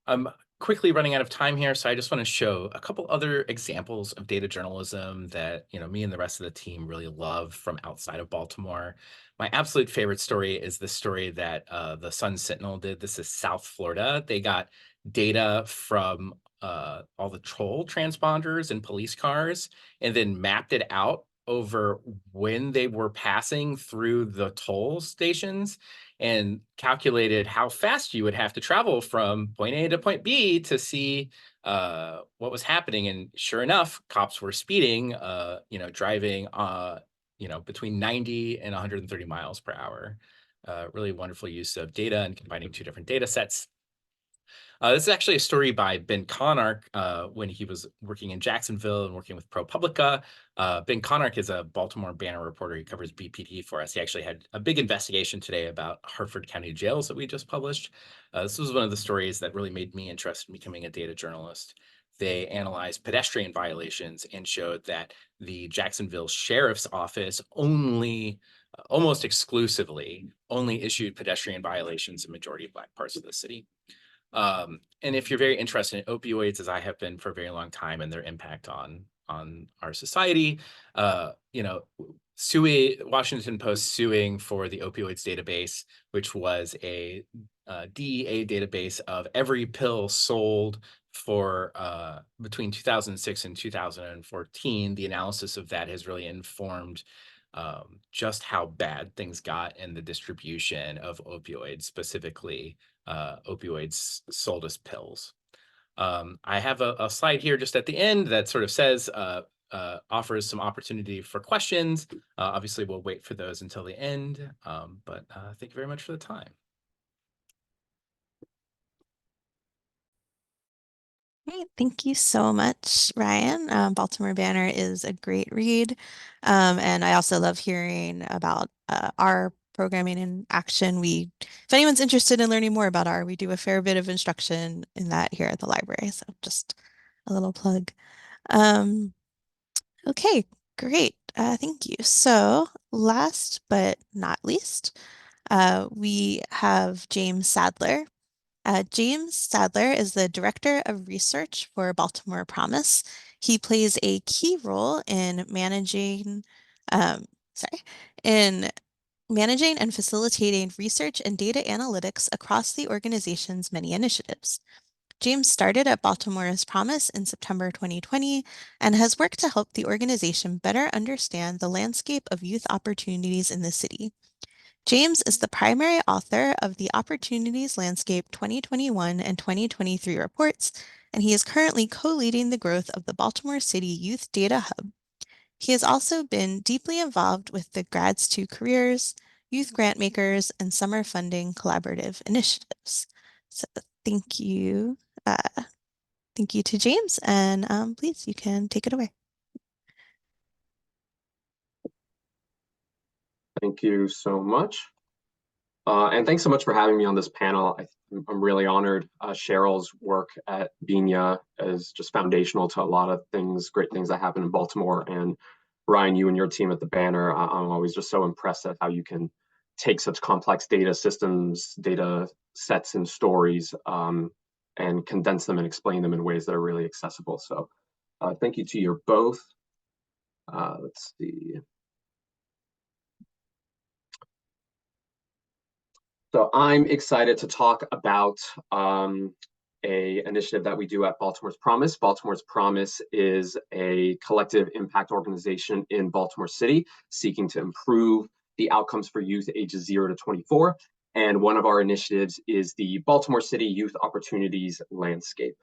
I'm quickly running out of time here, so I just want to show a couple other examples of data journalism that me and the rest of the team really love from outside of Baltimore. My absolute favorite story is the story that the Sun Sentinel did. This is South Florida. They got data from all the toll transponders and police cars, and then mapped it out over when they were passing through the toll stations and calculated how fast you would have to travel from point A to point B to see what was happening. And sure enough, cops were speeding, driving, between 90 and 130 miles per hour. Really wonderful use of data and combining two different data sets. This is actually a story by Ben Conark when he was working in Jacksonville and working with ProPublica. Ben Conark is a Baltimore Banner reporter. He covers BPD for us. He actually had a big investigation today about Hartford County jails that we just published. This was one of the stories that really made me interested in becoming a data journalist. They analyzed pedestrian violations and showed that the Jacksonville Sheriff's Office almost exclusively only issued pedestrian violations in majority of Black parts of the city. And if you're very interested in opioids, as I have been for a very long time, and their impact on our society, Washington Post suing for the opioids database, which was a DEA database of every pill sold for between 2006 and 2014. The analysis of that has really informed just how bad things got in the distribution of opioids, specifically opioids sold as pills. I have a slide here just at the end that sort of says, offers some opportunity for questions. Obviously, we'll wait for those until the end, but thank you very much for the time. Great. Thank you so much, Ryan. Baltimore Banner is a great read. And I also love hearing about our programming in action. If anyone's interested in learning more about R, we do a fair bit of instruction in that here at the library. So just a little plug. Um, okay, great. Thank you. So last but not least, we have James Sadler. James Sadler is the Director of Research for Baltimore Promise. He plays a key role in um, in managing and facilitating research and data analytics across the organization's many initiatives. James started at Baltimore's Promise in September 2020 and has worked to help the organization better understand the landscape of youth opportunities in the city. James is the primary author of the Opportunities Landscape 2021 and 2023 reports, and he is currently co-leading the growth of the Baltimore City Youth Data Hub. He has also been deeply involved with the Grads to Careers, Youth Grantmakers, and Summer Funding Collaborative initiatives. So thank you. Thank you to James, and please, you can take it away. Thank you so much. And thanks so much for having me on this panel. I'm really honored. Cheryl's work at BINYA is just foundational to a lot of things, great things that happen in Baltimore. And Ryan, you and your team at the Banner, I'm always just so impressed at how you can take such complex data systems, data sets and stories, and condense them and explain them in ways that are really accessible. So thank you to you both. Let's see. So I'm excited to talk about a initiative that we do at Baltimore's Promise. Baltimore's Promise is a collective impact organization in Baltimore City seeking to improve the outcomes for youth ages 0 to 24. And one of our initiatives is the Baltimore City Youth Opportunities Landscape.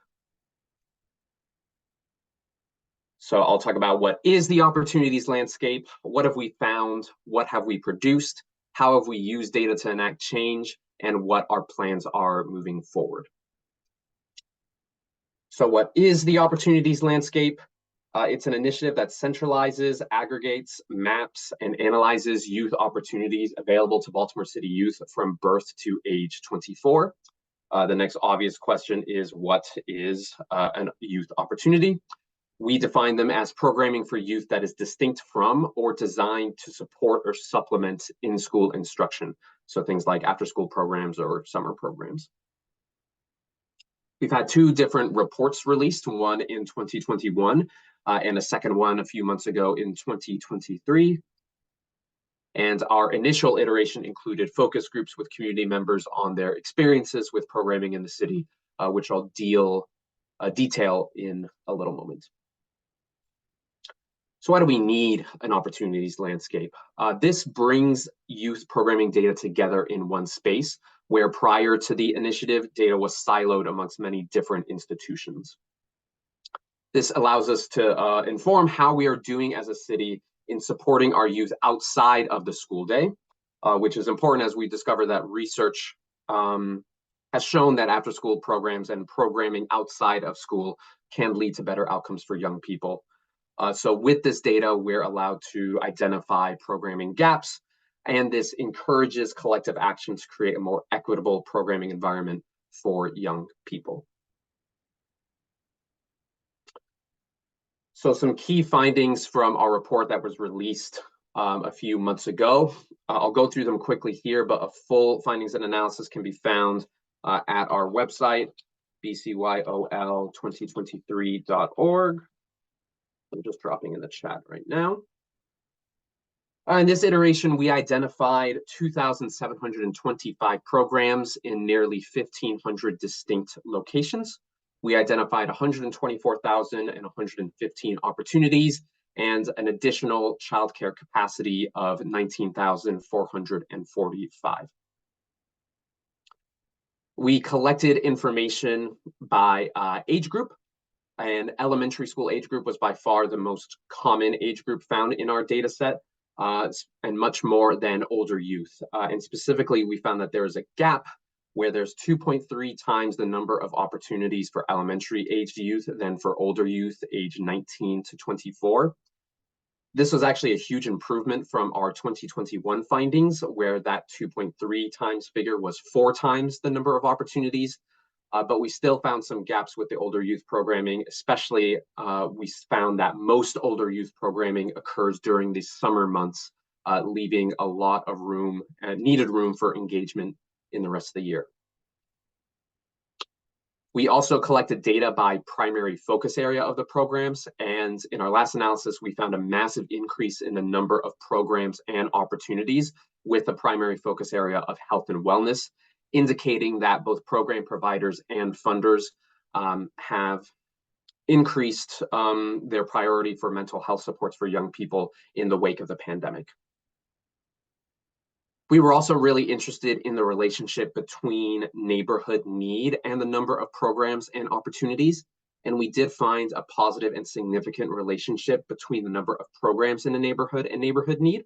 So I'll talk about what is the opportunities landscape, what have we found, what have we produced, how have we used data to enact change, and what our plans are moving forward. So what is the opportunities landscape? It's an initiative that centralizes, aggregates, maps, and analyzes youth opportunities available to Baltimore City youth from birth to age 24. The next obvious question is, what is a youth opportunity? We define them as programming for youth that is distinct from or designed to support or supplement in-school instruction. So things like after-school programs or summer programs. We've had two different reports released, one in 2021 and a second one a few months ago in 2023. And our initial iteration included focus groups with community members on their experiences with programming in the city, which I'll detail in a little moment. So why do we need an opportunities landscape? This brings youth programming data together in one space, where prior to the initiative, data was siloed amongst many different institutions. This allows us to inform how we are doing as a city in supporting our youth outside of the school day, which is important as we discover that research has shown that after-school programs and programming outside of school can lead to better outcomes for young people. So with this data, we're allowed to identify programming gaps, and this encourages collective action to create a more equitable programming environment for young people. So some key findings from our report that was released a few months ago. I'll go through them quickly here, but a full findings and analysis can be found at our website, bcyol2023.org. I'm just dropping in the chat right now. In this iteration, we identified 2,725 programs in nearly 1,500 distinct locations. We identified 124,115 opportunities and an additional childcare capacity of 19,445. We collected information by age group. And elementary school age group was by far the most common age group found in our data set, and much more than older youth. And specifically, we found that there is a gap where there's 2.3 times the number of opportunities for elementary aged youth than for older youth aged 19 to 24. This was actually a huge improvement from our 2021 findings, where that 2.3 times figure was 4 times the number of opportunities. But we still found some gaps with the older youth programming, especially we found that most older youth programming occurs during the summer months, leaving a lot of room, needed room for engagement in the rest of the year. We also collected data by primary focus area of the programs, and in our last analysis, we found a massive increase in the number of programs and opportunities with the primary focus area of health and wellness, indicating that both program providers and funders have increased their priority for mental health supports for young people in the wake of the pandemic. We were also really interested in the relationship between neighborhood need and the number of programs and opportunities. And we did find a positive and significant relationship between the number of programs in a neighborhood and neighborhood need.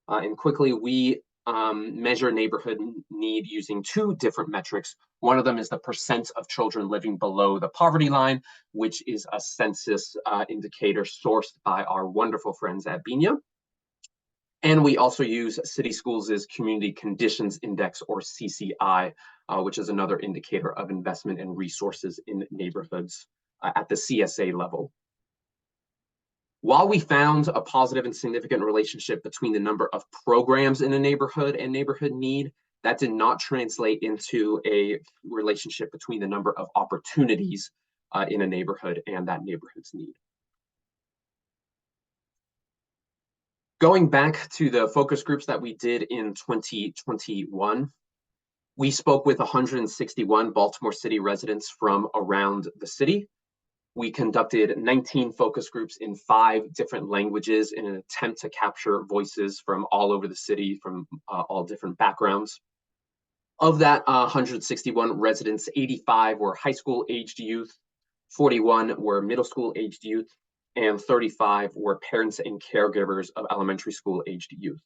And quickly, we measure neighborhood need using two different metrics. One of them is the percent of children living below the poverty line, which is a census indicator sourced by our wonderful friends at BINA. And we also use City Schools' Community Conditions Index, or CCI, which is another indicator of investment and resources in neighborhoods at the CSA level. While we found a positive and significant relationship between the number of programs in a neighborhood and neighborhood need, that did not translate into a relationship between the number of opportunities in a neighborhood and that neighborhood's need. Going back to the focus groups that we did in 2021, we spoke with 161 Baltimore City residents from around the city. We conducted 19 focus groups in 5 different languages in an attempt to capture voices from all over the city, from all different backgrounds. Of that 161 residents, 85 were high school aged youth, 41 were middle school aged youth, and 35 were parents and caregivers of elementary school aged youth.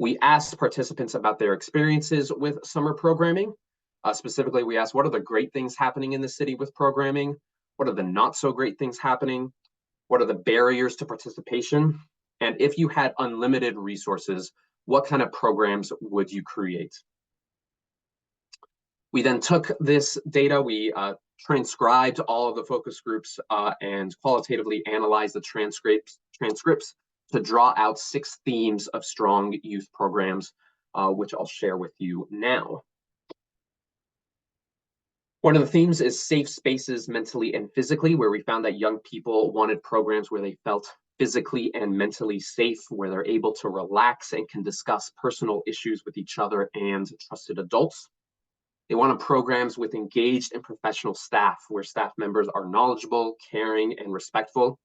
We asked participants about their experiences with summer programming. Specifically, we asked, what are the great things happening in the city with programming? What are the not so great things happening? What are the barriers to participation? And if you had unlimited resources, what kind of programs would you create? We then took this data, we transcribed all of the focus groups and qualitatively analyzed the transcripts to draw out 6 themes of strong youth programs, which I'll share with you now. One of the themes is safe spaces mentally and physically, where we found that young people wanted programs where they felt physically and mentally safe, where they're able to relax and can discuss personal issues with each other and trusted adults. They wanted programs with engaged and professional staff, where staff members are knowledgeable, caring, and respectful.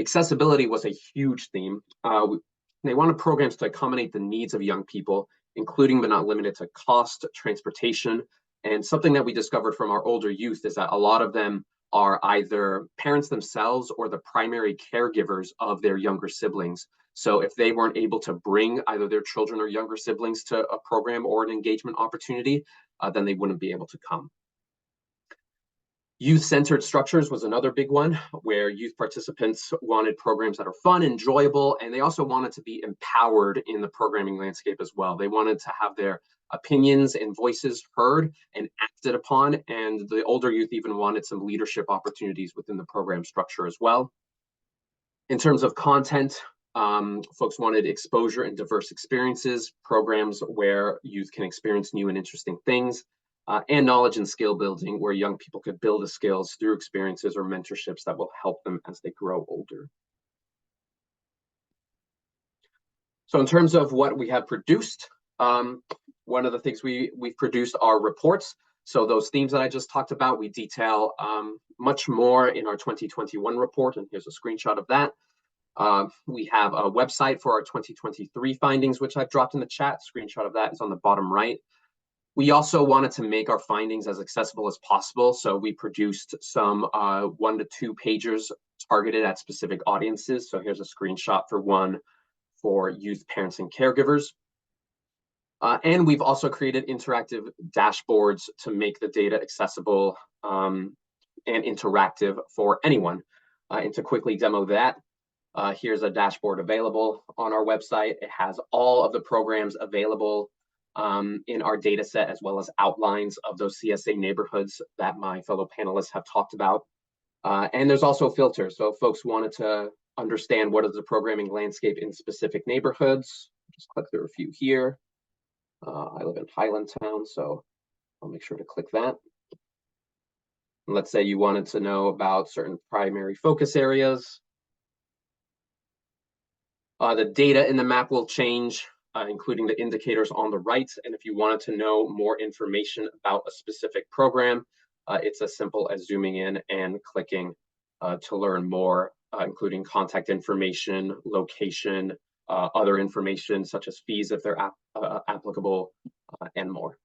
Accessibility was a huge theme. They wanted programs to accommodate the needs of young people, including but not limited to cost, transportation, and something that we discovered from our older youth is that a lot of them are either parents themselves or the primary caregivers of their younger siblings. So if they weren't able to bring either their children or younger siblings to a program or an engagement opportunity, then they wouldn't be able to come. Youth-centered structures was another big one, where youth participants wanted programs that are fun, enjoyable, and they also wanted to be empowered in the programming landscape as well. They wanted to have their opinions and voices heard and acted upon, and the older youth even wanted some leadership opportunities within the program structure as well. In terms of content, folks wanted exposure and diverse experiences, programs where youth can experience new and interesting things, and knowledge and skill building, where young people could build the skills through experiences or mentorships that will help them as they grow older. So in terms of what we have produced, one of the things we've produced are reports. So those themes that I just talked about, we detail much more in our 2021 report, and here's a screenshot of that. We have a website for our 2023 findings, which I've dropped in the chat. Screenshot of that is on the bottom right. We also wanted to make our findings as accessible as possible, so we produced some 1 to 2 pages targeted at specific audiences. So here's a screenshot for one for youth, parents, and caregivers. And we've also created interactive dashboards to make the data accessible and interactive for anyone. And to quickly demo that, here's a dashboard available on our website. It has all of the programs available in our data set, as well as outlines of those CSA neighborhoods that my fellow panelists have talked about. And there's also filters. So if folks wanted to understand what is the programming landscape in specific neighborhoods, just click through a few here. I live in Highland Town, so I'll make sure to click that. Let's say you wanted to know about certain primary focus areas. The data in the map will change, including the indicators on the right. And if you wanted to know more information about a specific program, it's as simple as zooming in and clicking to learn more, including contact information, location, other information such as fees if they're applicable, and more.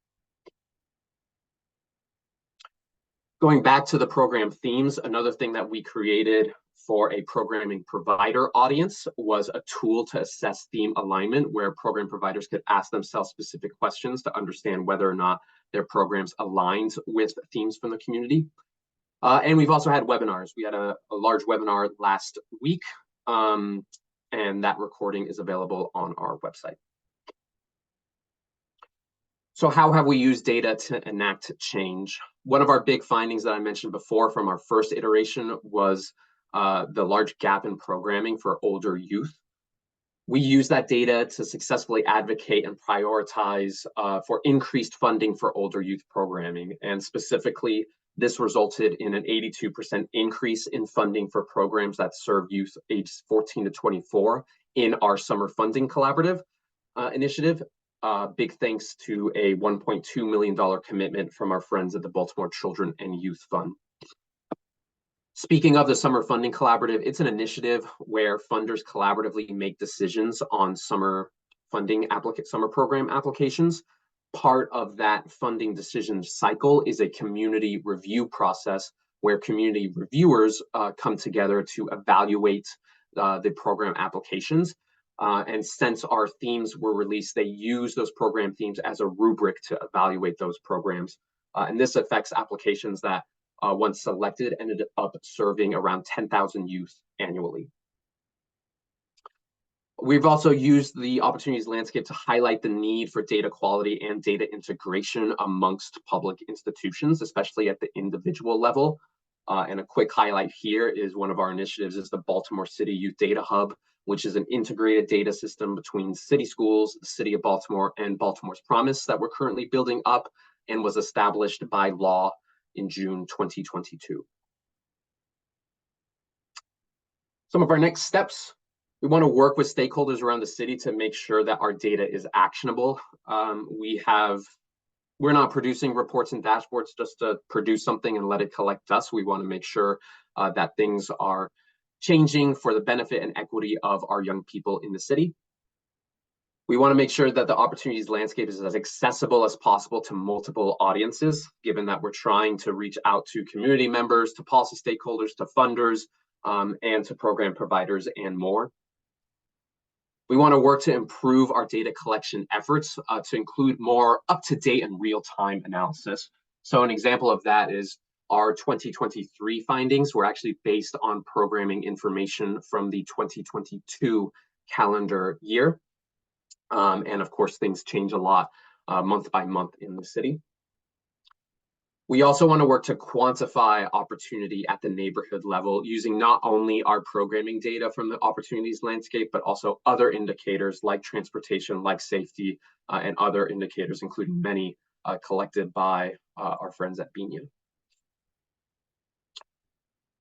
Going back to the program themes, another thing that we created for a programming provider audience was a tool to assess theme alignment, where program providers could ask themselves specific questions to understand whether or not their programs aligned with themes from the community. And we've also had webinars. We had a large webinar last week, and that recording is available on our website. So how have we used data to enact change? One of our big findings that I mentioned before from our first iteration was the large gap in programming for older youth. We use that data to successfully advocate and prioritize for increased funding for older youth programming. And specifically, this resulted in an 82% increase in funding for programs that serve youth ages 14 to 24 in our Summer Funding Collaborative initiative. Big thanks to a $1.2 million commitment from our friends at the Baltimore Children and Youth Fund. Speaking of the Summer Funding Collaborative, it's an initiative where funders collaboratively make decisions on summer program applications. Part of that funding decision cycle is a community review process where community reviewers come together to evaluate the program applications. And since our themes were released, they use those program themes as a rubric to evaluate those programs. And this affects applications that, once selected, ended up serving around 10,000 youth annually. We've also used the opportunities landscape to highlight the need for data quality and data integration amongst public institutions, especially at the individual level. And a quick highlight here is one of our initiatives is the Baltimore City Youth Data Hub, which is an integrated data system between city schools, the city of Baltimore, and Baltimore's Promise that we're currently building up and was established by law in June 2022. Some of our next steps. We want to work with stakeholders around the city to make sure that our data is actionable. We're not producing reports and dashboards just to produce something and let it collect dust. We want to make sure that things are changing for the benefit and equity of our young people in the city. We want to make sure that the opportunities landscape is as accessible as possible to multiple audiences, given that we're trying to reach out to community members, to policy stakeholders, to funders, and to program providers and more. We want to work to improve our data collection efforts to include more up-to-date and real-time analysis. So an example of that is our 2023 findings were actually based on programming information from the 2022 calendar year. And of course, things change a lot month by month in the city. We also want to work to quantify opportunity at the neighborhood level using not only our programming data from the opportunities landscape, but also other indicators like transportation, like safety, and other indicators, including many collected by our friends at Beanian.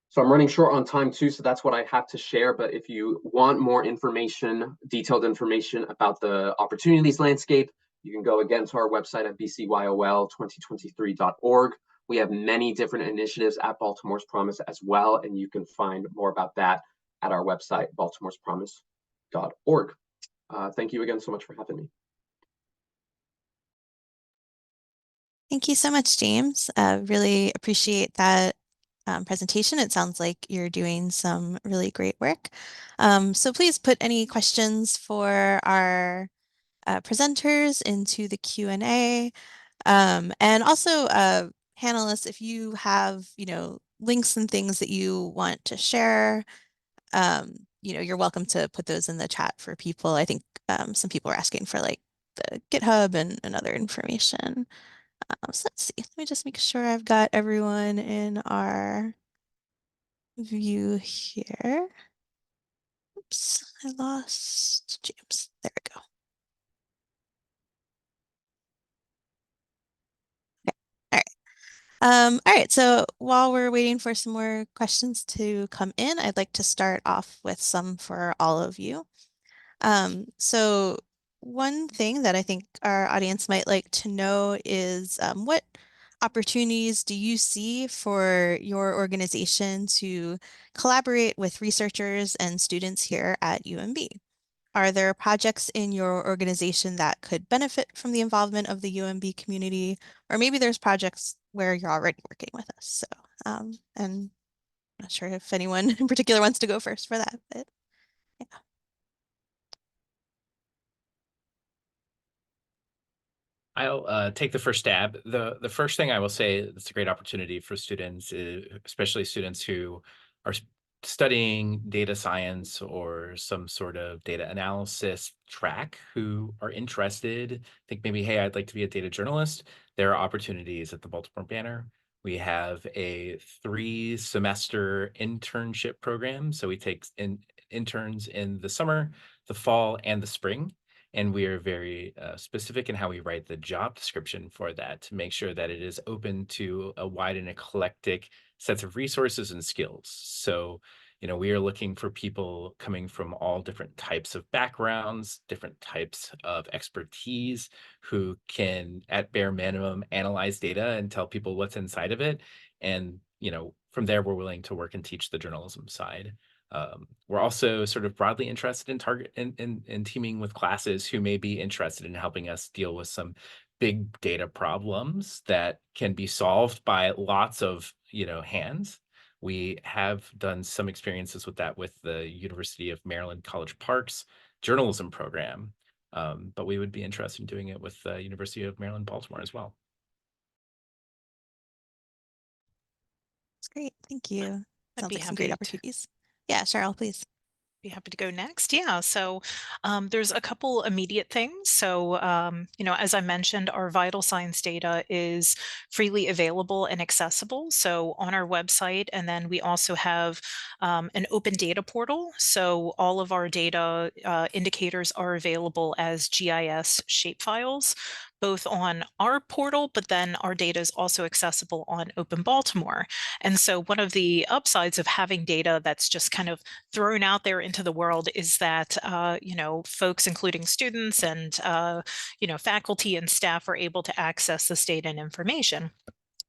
So I'm running short on time too, so that's what I have to share. But if you want more information, detailed information about the opportunities landscape, you can go again to our website at bcyol2023.org. We have many different initiatives at Baltimore's Promise as well, and you can find more about that at our website, baltimorespromise.org. Thank you again so much for having me. Thank you so much, James. Really appreciate that presentation. It sounds like you're doing some really great work. So please put any questions for our presenters into the Q&A. And also, panelists, if you have, links and things that you want to share, you're welcome to put those in the chat for people. I think some people are asking for like the GitHub and other information. So let's see. Let me just make sure I've got everyone in our view here. Oops, I lost James. There we go. Okay. All right. All right, so while we're waiting for some more questions to come in, I'd like to start off with some for all of you. So one thing that I think our audience might like to know is what opportunities do you see for your organization to collaborate with researchers and students here at UMB? Are there projects in your organization that could benefit from the involvement of the UMB community? Or maybe there's projects where you're already working with us. So, and I'm not sure if anyone in particular wants to go first for that, but yeah. I'll take the first stab. The first thing I will say, it's a great opportunity for students, especially students who are studying data science or some sort of data analysis track, who are interested, think maybe, hey, I'd like to be a data journalist. There are opportunities at the Baltimore Banner. We have a 3-semester internship program. So we take interns in the summer, the fall, and the spring. And we are very specific in how we write the job description for that to make sure that it is open to a wide and eclectic sets of resources and skills. So, we are looking for people coming from all different types of backgrounds, different types of expertise, who can, at bare minimum, analyze data and tell people what's inside of it. And, from there, we're willing to work and teach the journalism side. We're also sort of broadly interested in teaming with classes who may be interested in helping us deal with some big data problems that can be solved by lots of, hands. We have done some experiences with that with the University of Maryland College Park's journalism program, but we would be interested in doing it with the University of Maryland Baltimore as well. That's great. Thank you. I'd Sounds be like some great happy to opportunities. Yeah, Cheryl, please. be happy to go next. Yeah, so there's a couple immediate things. So, as I mentioned, our vital signs data is freely available and accessible. So on our website, and then we also have an open data portal. So all of our data indicators are available as GIS shapefiles, both on our portal, but then our data is also accessible on Open Baltimore. And so one of the upsides of having data that's just kind of thrown out there into the world is that folks, including students and faculty and staff, are able to access this data and information.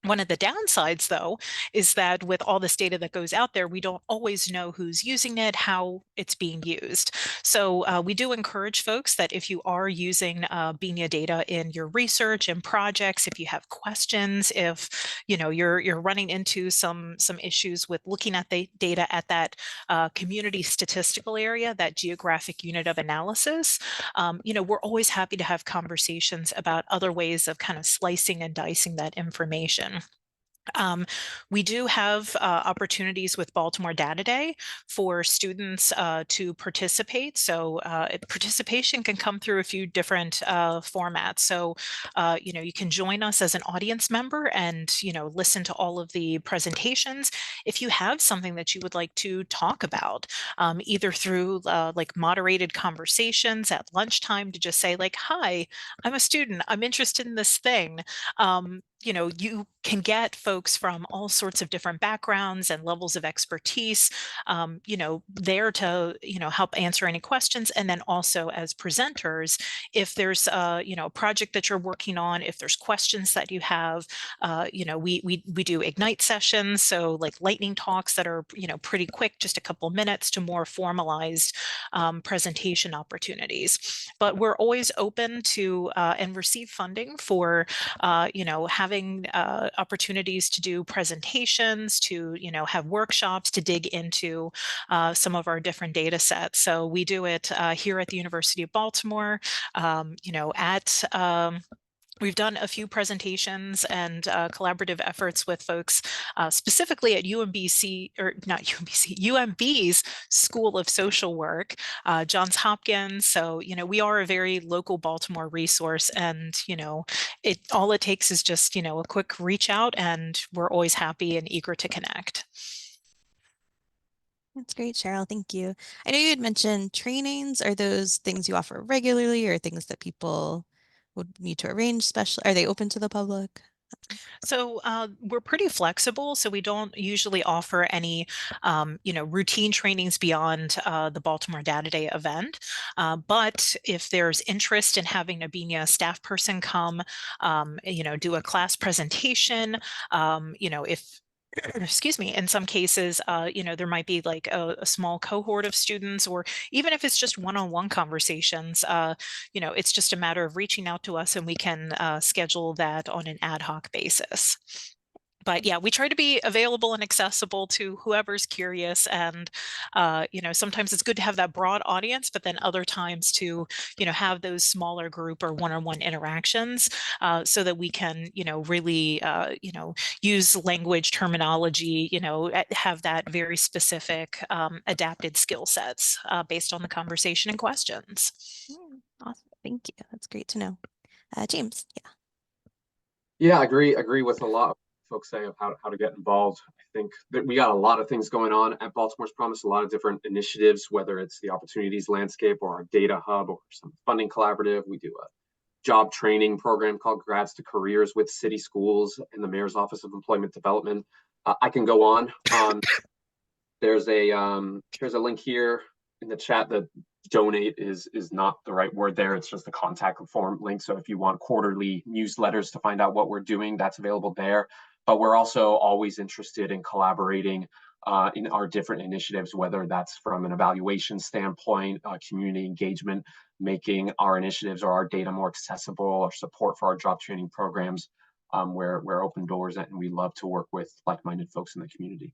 One of the downsides, though, is that with all this data that goes out there, we don't always know who's using it, how it's being used. So we do encourage folks that if you are using BINIA data in your research and projects, if you have questions, if you're running into some issues with looking at the data at that community statistical area, that geographic unit of analysis, we're always happy to have conversations about other ways of kind of slicing and dicing that information. We do have opportunities with Baltimore Data Day for students to participate. So participation can come through a few different formats. So, you can join us as an audience member and, listen to all of the presentations. If you have something that you would like to talk about, either through like moderated conversations at lunchtime to just say like, hi, I'm a student, I'm interested in this thing. You can get folks from all sorts of different backgrounds and levels of expertise, there to, help answer any questions. And then also as presenters, if there's, a project that you're working on, if there's questions that you have, we do Ignite sessions. So like lightning talks that are, pretty quick, just a couple minutes, to more formalized presentation opportunities. But we're always open to and receive funding for, having opportunities to do presentations, to have workshops, to dig into some of our different data sets. So we do it here at the University of Baltimore, at we've done a few presentations and collaborative efforts with folks specifically at UMBC, or not UMBC, UMB's School of Social Work, Johns Hopkins. So, we are a very local Baltimore resource, and, all it takes is just, a quick reach out, and we're always happy and eager to connect. That's great, Cheryl. Thank you. I know you had mentioned trainings. Are those things you offer regularly or things that people would need to arrange special? Are they open to the public? So we're pretty flexible, so we don't usually offer any, routine trainings beyond the Baltimore Data Day event. But if there's interest in having a BINIA staff person come, do a class presentation, if excuse me, in some cases, there might be like a small cohort of students, or even if it's just one-on-one conversations, it's just a matter of reaching out to us and we can schedule that on an ad hoc basis. But yeah, we try to be available and accessible to whoever's curious. And, sometimes it's good to have that broad audience, but then other times to, have those smaller group or one-on-one interactions so that we can, really, use language terminology, have that very specific adapted skill sets based on the conversation and questions. Awesome. Thank you. That's great to know. James, yeah. Yeah, agree with a lot of folks say of how to get involved. I think that we got a lot of things going on at Baltimore's Promise, a lot of different initiatives, whether it's the opportunities landscape or our data hub or some funding collaborative. We do a job training program called Grads to Careers with city schools and the Mayor's Office of Employment Development. I can go on. There's a link here in the chat that donate is not the right word there. It's just the contact form link. So if you want quarterly newsletters to find out what we're doing, that's available there. But we're also always interested in collaborating in our different initiatives, whether that's from an evaluation standpoint, community engagement, making our initiatives or our data more accessible, or support for our job training programs. We're open doors and we love to work with like-minded folks in the community.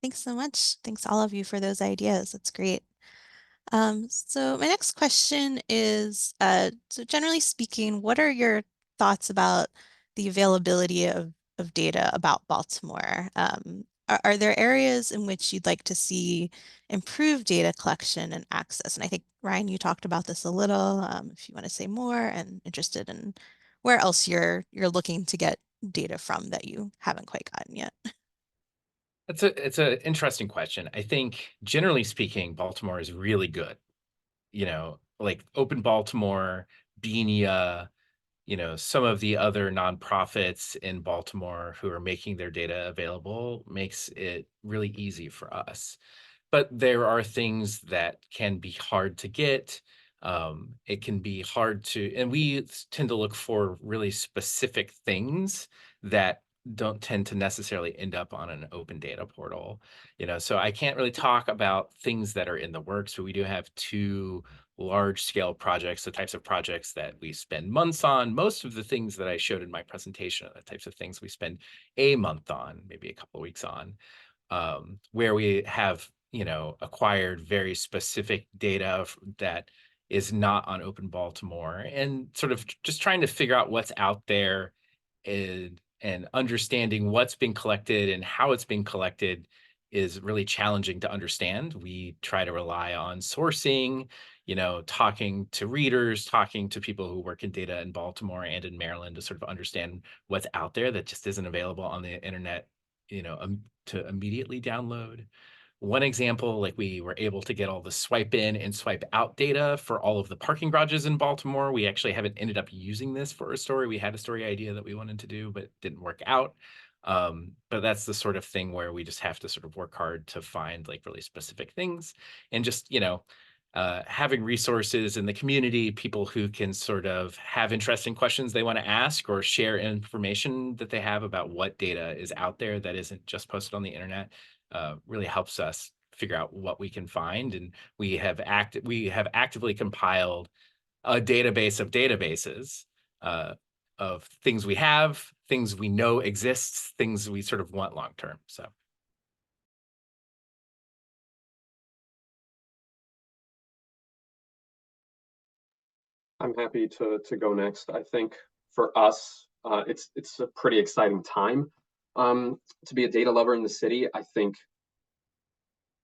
Thanks so much. Thanks all of you for those ideas. That's great. So my next question is, so generally speaking, what are your thoughts about the availability of data about Baltimore? Are there areas in which you'd like to see improved data collection and access? And I think, Ryan, you talked about this a little, if you want to say more, and interested in where else you're looking to get data from that you haven't quite gotten yet. It's a interesting question. I think generally speaking, Baltimore is really good. Like Open Baltimore, Beania, some of the other nonprofits in Baltimore who are making their data available makes it really easy for us. But there are things that can be hard to get. It can be hard to, and we tend to look for really specific things that don't tend to necessarily end up on an open data portal. So I can't really talk about things that are in the works, but we do have two large scale projects, the types of projects that we spend months on. Most of the things that I showed in my presentation are the types of things we spend a month on, maybe a couple of weeks on, where we have, acquired very specific data that is not on Open Baltimore, and sort of just trying to figure out what's out there and understanding what's being collected and how it's being collected is really challenging to understand. We try to rely on sourcing, talking to readers, talking to people who work in data in Baltimore and in Maryland to sort of understand what's out there that just isn't available on the internet, to immediately download. One example, like we were able to get all the swipe in and swipe out data for all of the parking garages in Baltimore. We actually haven't ended up using this for a story. We had a story idea that we wanted to do, but it didn't work out. But that's the sort of thing where we just have to sort of work hard to find like really specific things, and just, having resources in the community, people who can sort of have interesting questions they want to ask or share information that they have about what data is out there that isn't just posted on the internet, really helps us figure out what we can find. And we have actively compiled a database of databases, of things we have, things we know exists, things we sort of want long term. So. I'm happy to go next. I think for us, it's a pretty exciting time to be a data lover in the city. I think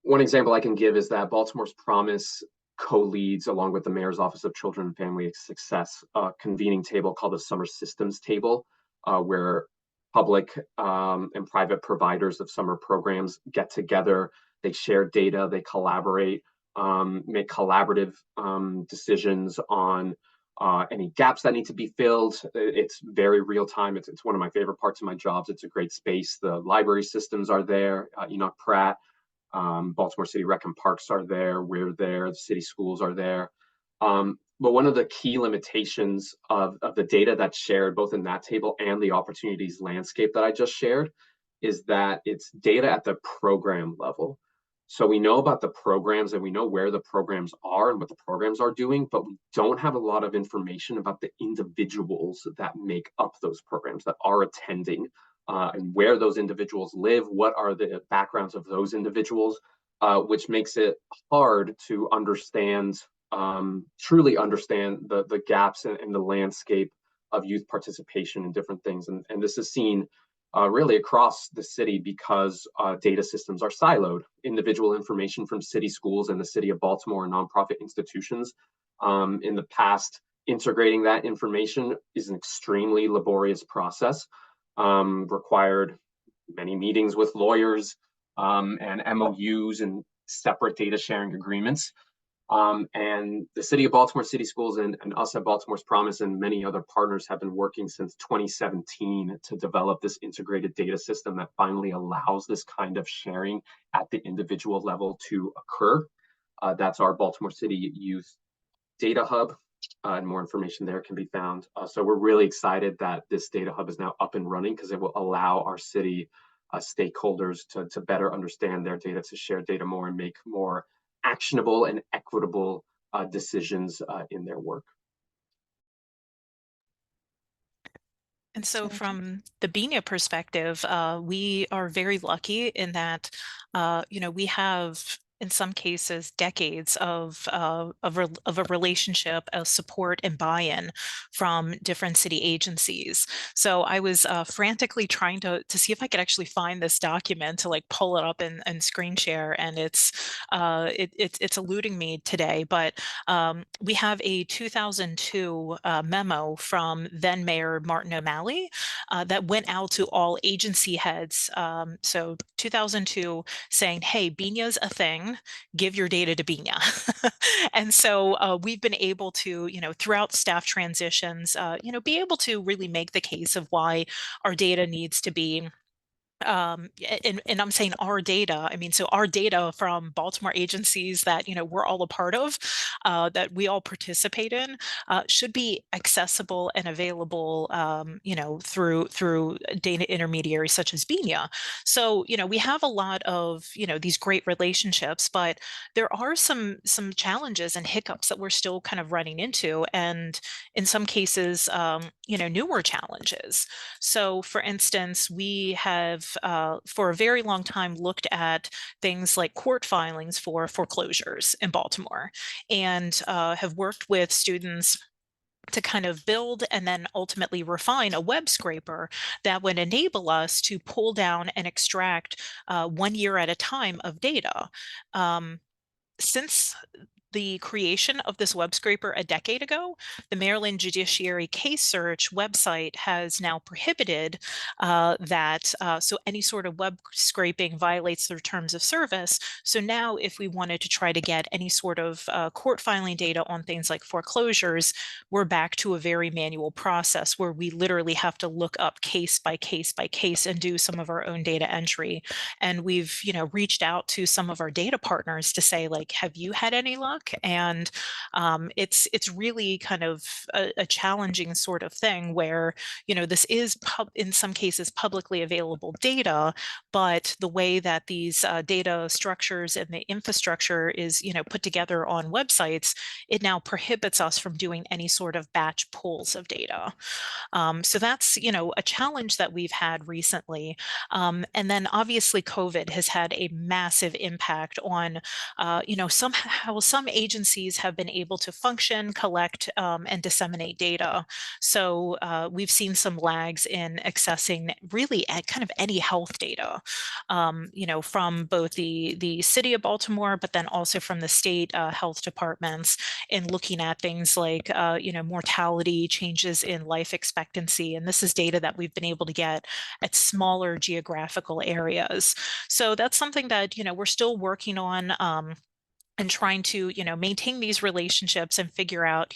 one example I can give is that Baltimore's Promise co-leads, along with the Mayor's Office of Children and Family Success, a convening table called the Summer Systems Table, where public and private providers of summer programs get together. They share data, they collaborate, make collaborative decisions on any gaps that need to be filled. It's very real time. It's one of my favorite parts of my jobs. It's a great space. The library systems are there. Enoch Pratt, Baltimore City Rec and Parks are there. We're there. The city schools are there. But one of the key limitations of the data that's shared both in that table and the opportunities landscape that I just shared is that it's data at the program level. So we know about the programs and we know where the programs are and what the programs are doing, but we don't have a lot of information about the individuals that make up those programs that are attending, and where those individuals live, what are the backgrounds of those individuals, which makes it hard to understand, truly understand the gaps in the landscape of youth participation in different things. And this is seen really across the city because data systems are siloed. Individual information from city schools and the city of Baltimore and nonprofit institutions in the past, integrating that information is an extremely laborious process, required many meetings with lawyers and MOUs and separate data sharing agreements. And the city of Baltimore City Schools and us at Baltimore's Promise and many other partners have been working since 2017 to develop this integrated data system that finally allows this kind of sharing at the individual level to occur. That's our Baltimore City Youth Data Hub, and more information there can be found. So we're really excited that this data hub is now up and running because it will allow our city stakeholders to better understand their data, to share data more and make more actionable and equitable decisions in their work. And so from the BINIA perspective, we are very lucky in that, we have in some cases decades of a relationship, of support and buy-in from different city agencies. So I was frantically trying to see if I could actually find this document to like pull it up and screen share, and it's eluding me today. But we have a 2002 memo from then Mayor Martin O'Malley that went out to all agency heads. So 2002 saying, hey, BINIA's a thing, give your data to BINIA. And so we've been able to, throughout staff transitions, be able to really make the case of why our data needs to be and I'm saying our data, I mean, so our data from Baltimore agencies that, we're all a part of, that we all participate in, should be accessible and available, through data intermediaries such as BINIA. So, we have a lot of, these great relationships, but there are some challenges and hiccups that we're still kind of running into, and in some cases, newer challenges. So, for instance, we have for a very long time looked at things like court filings for foreclosures in Baltimore, and have worked with students to kind of build and then ultimately refine a web scraper that would enable us to pull down and extract 1 year at a time of data. Since the creation of this web scraper a decade ago, the Maryland Judiciary Case Search website has now prohibited that. So any sort of web scraping violates their terms of service. So now if we wanted to try to get any sort of court filing data on things like foreclosures, we're back to a very manual process where we literally have to look up case by case by case and do some of our own data entry. And we've, reached out to some of our data partners to say, like, have you had any luck? And it's really kind of a challenging sort of thing where, this is in some cases publicly available data, but the way that these data structures and the infrastructure is, put together on websites, it now prohibits us from doing any sort of batch pulls of data. So that's, a challenge that we've had recently. And then obviously COVID has had a massive impact on, somehow some agencies have been able to function, collect, and disseminate data. So we've seen some lags in accessing really at kind of any health data, from both the city of Baltimore, but then also from the state health departments, in looking at things like, mortality, changes in life expectancy. And this is data that we've been able to get at smaller geographical areas. So that's something that, we're still working on. and trying to, maintain these relationships and figure out,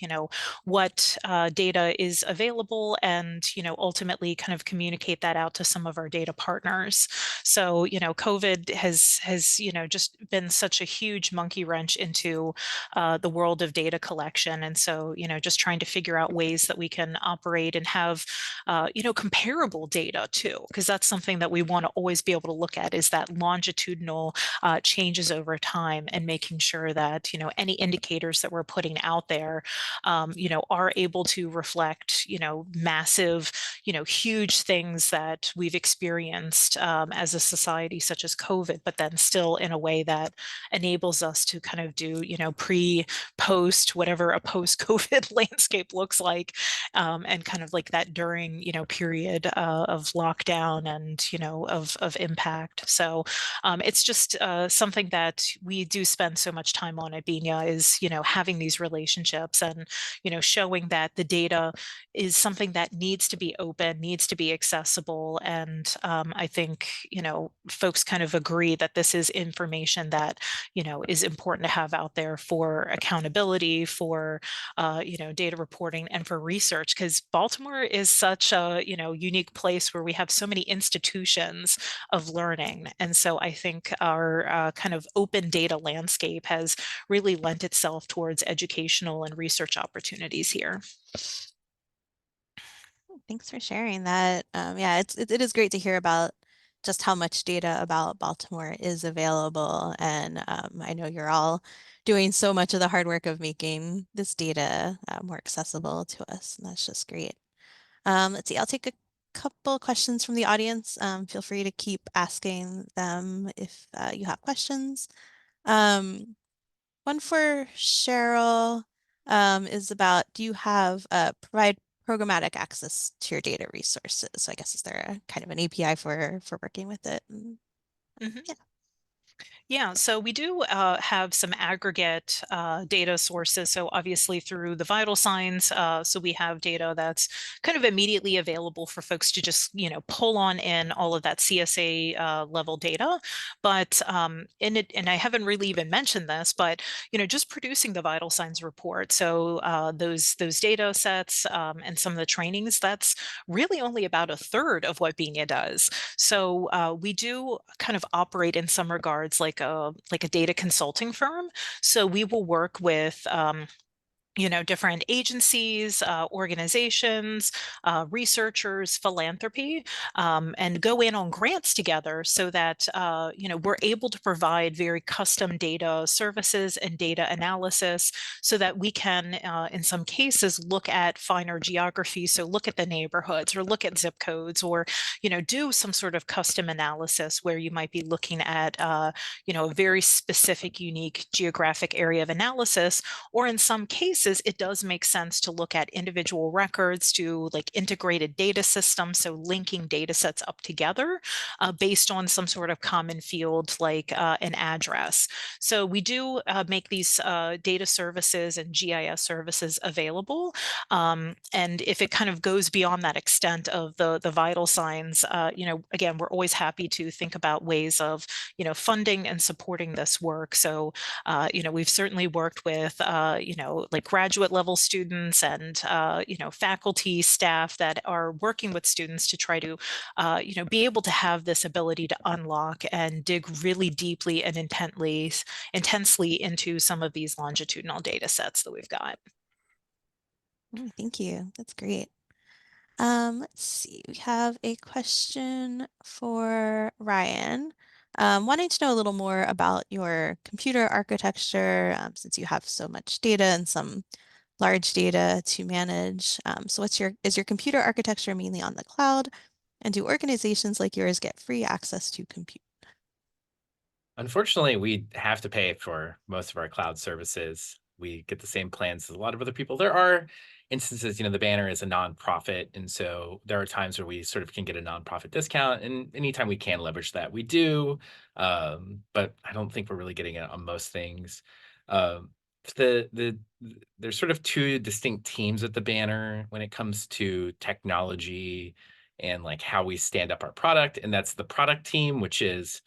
what data is available, and, ultimately kind of communicate that out to some of our data partners. So, COVID has, just been such a huge monkey wrench into the world of data collection. And so, just trying to figure out ways that we can operate and have, comparable data too, because that's something that we want to always be able to look at, is that longitudinal changes over time, and making sure that any indicators that we're putting out there are able to reflect massive, huge things that we've experienced as a society, such as COVID, but then still in a way that enables us to kind of do pre, post, whatever a post COVID landscape looks like, and kind of like that during period of lockdown and of impact. So it's just something that we do spend so much time on at BINA, is, having these relationships, and, showing that the data is something that needs to be open, needs to be accessible. And I think, folks kind of agree that this is information that, is important to have out there for accountability, for, data reporting, and for research, because Baltimore is such a, unique place where we have so many institutions of learning. And so I think our kind of open data landscape has really lent itself towards educational and research opportunities here. Thanks for sharing that. Yeah, it is great to hear about just how much data about Baltimore is available. And I know you're all doing so much of the hard work of making this data more accessible to us. And that's just great. Let's see, I'll take a couple questions from the audience. Feel free to keep asking them if you have questions. Um, One for Cheryl is about, do you have provide programmatic access to your data resources? So I guess, is there a kind of an API for working with it? And, Mhm. yeah. Yeah, so we do have some aggregate data sources. So obviously through the vital signs, so we have data that's kind of immediately available for folks to just pull on in all of that CSA level data. But in it, and I haven't really even mentioned this, but just producing the vital signs report. So those data sets and some of the trainings, that's really only about a third of what BINA does. So we do kind of operate in some regards like a data consulting firm. So we will work with different agencies, organizations, researchers, philanthropy, and go in on grants together, so that we're able to provide very custom data services and data analysis, so that we can, in some cases, look at finer geography. So look at the neighborhoods, or look at zip codes, or do some sort of custom analysis where you might be looking at a very specific, unique geographic area of analysis. Or in some cases, it does make sense to look at individual records, to like integrated data systems, so linking data sets up together based on some sort of common field, like an address. So we do make these data services and GIS services available. And if it kind of goes beyond that extent of the vital signs, again, we're always happy to think about ways of funding and supporting this work. So we've certainly worked with, like graduate level students, and, faculty, staff that are working with students to try to, be able to have this ability to unlock and dig really deeply and intensely into some of these longitudinal data sets that we've got. Thank you. That's great. Let's see. We have a question for Ryan. Wanting to know a little more about your computer architecture, since you have so much data and some large data to manage. So is your computer architecture mainly on the cloud? And do organizations like yours get free access to compute? Unfortunately, we have to pay for most of our cloud services. We get the same plans as a lot of other people. There are instances, the Banner is a nonprofit, and so there are times where we sort of can get a nonprofit discount, and anytime we can leverage that, we do. But I don't think we're really getting it on most things. Um, the there's sort of two distinct teams at the Banner when it comes to technology and like how we stand up our product, and that's the product team, which is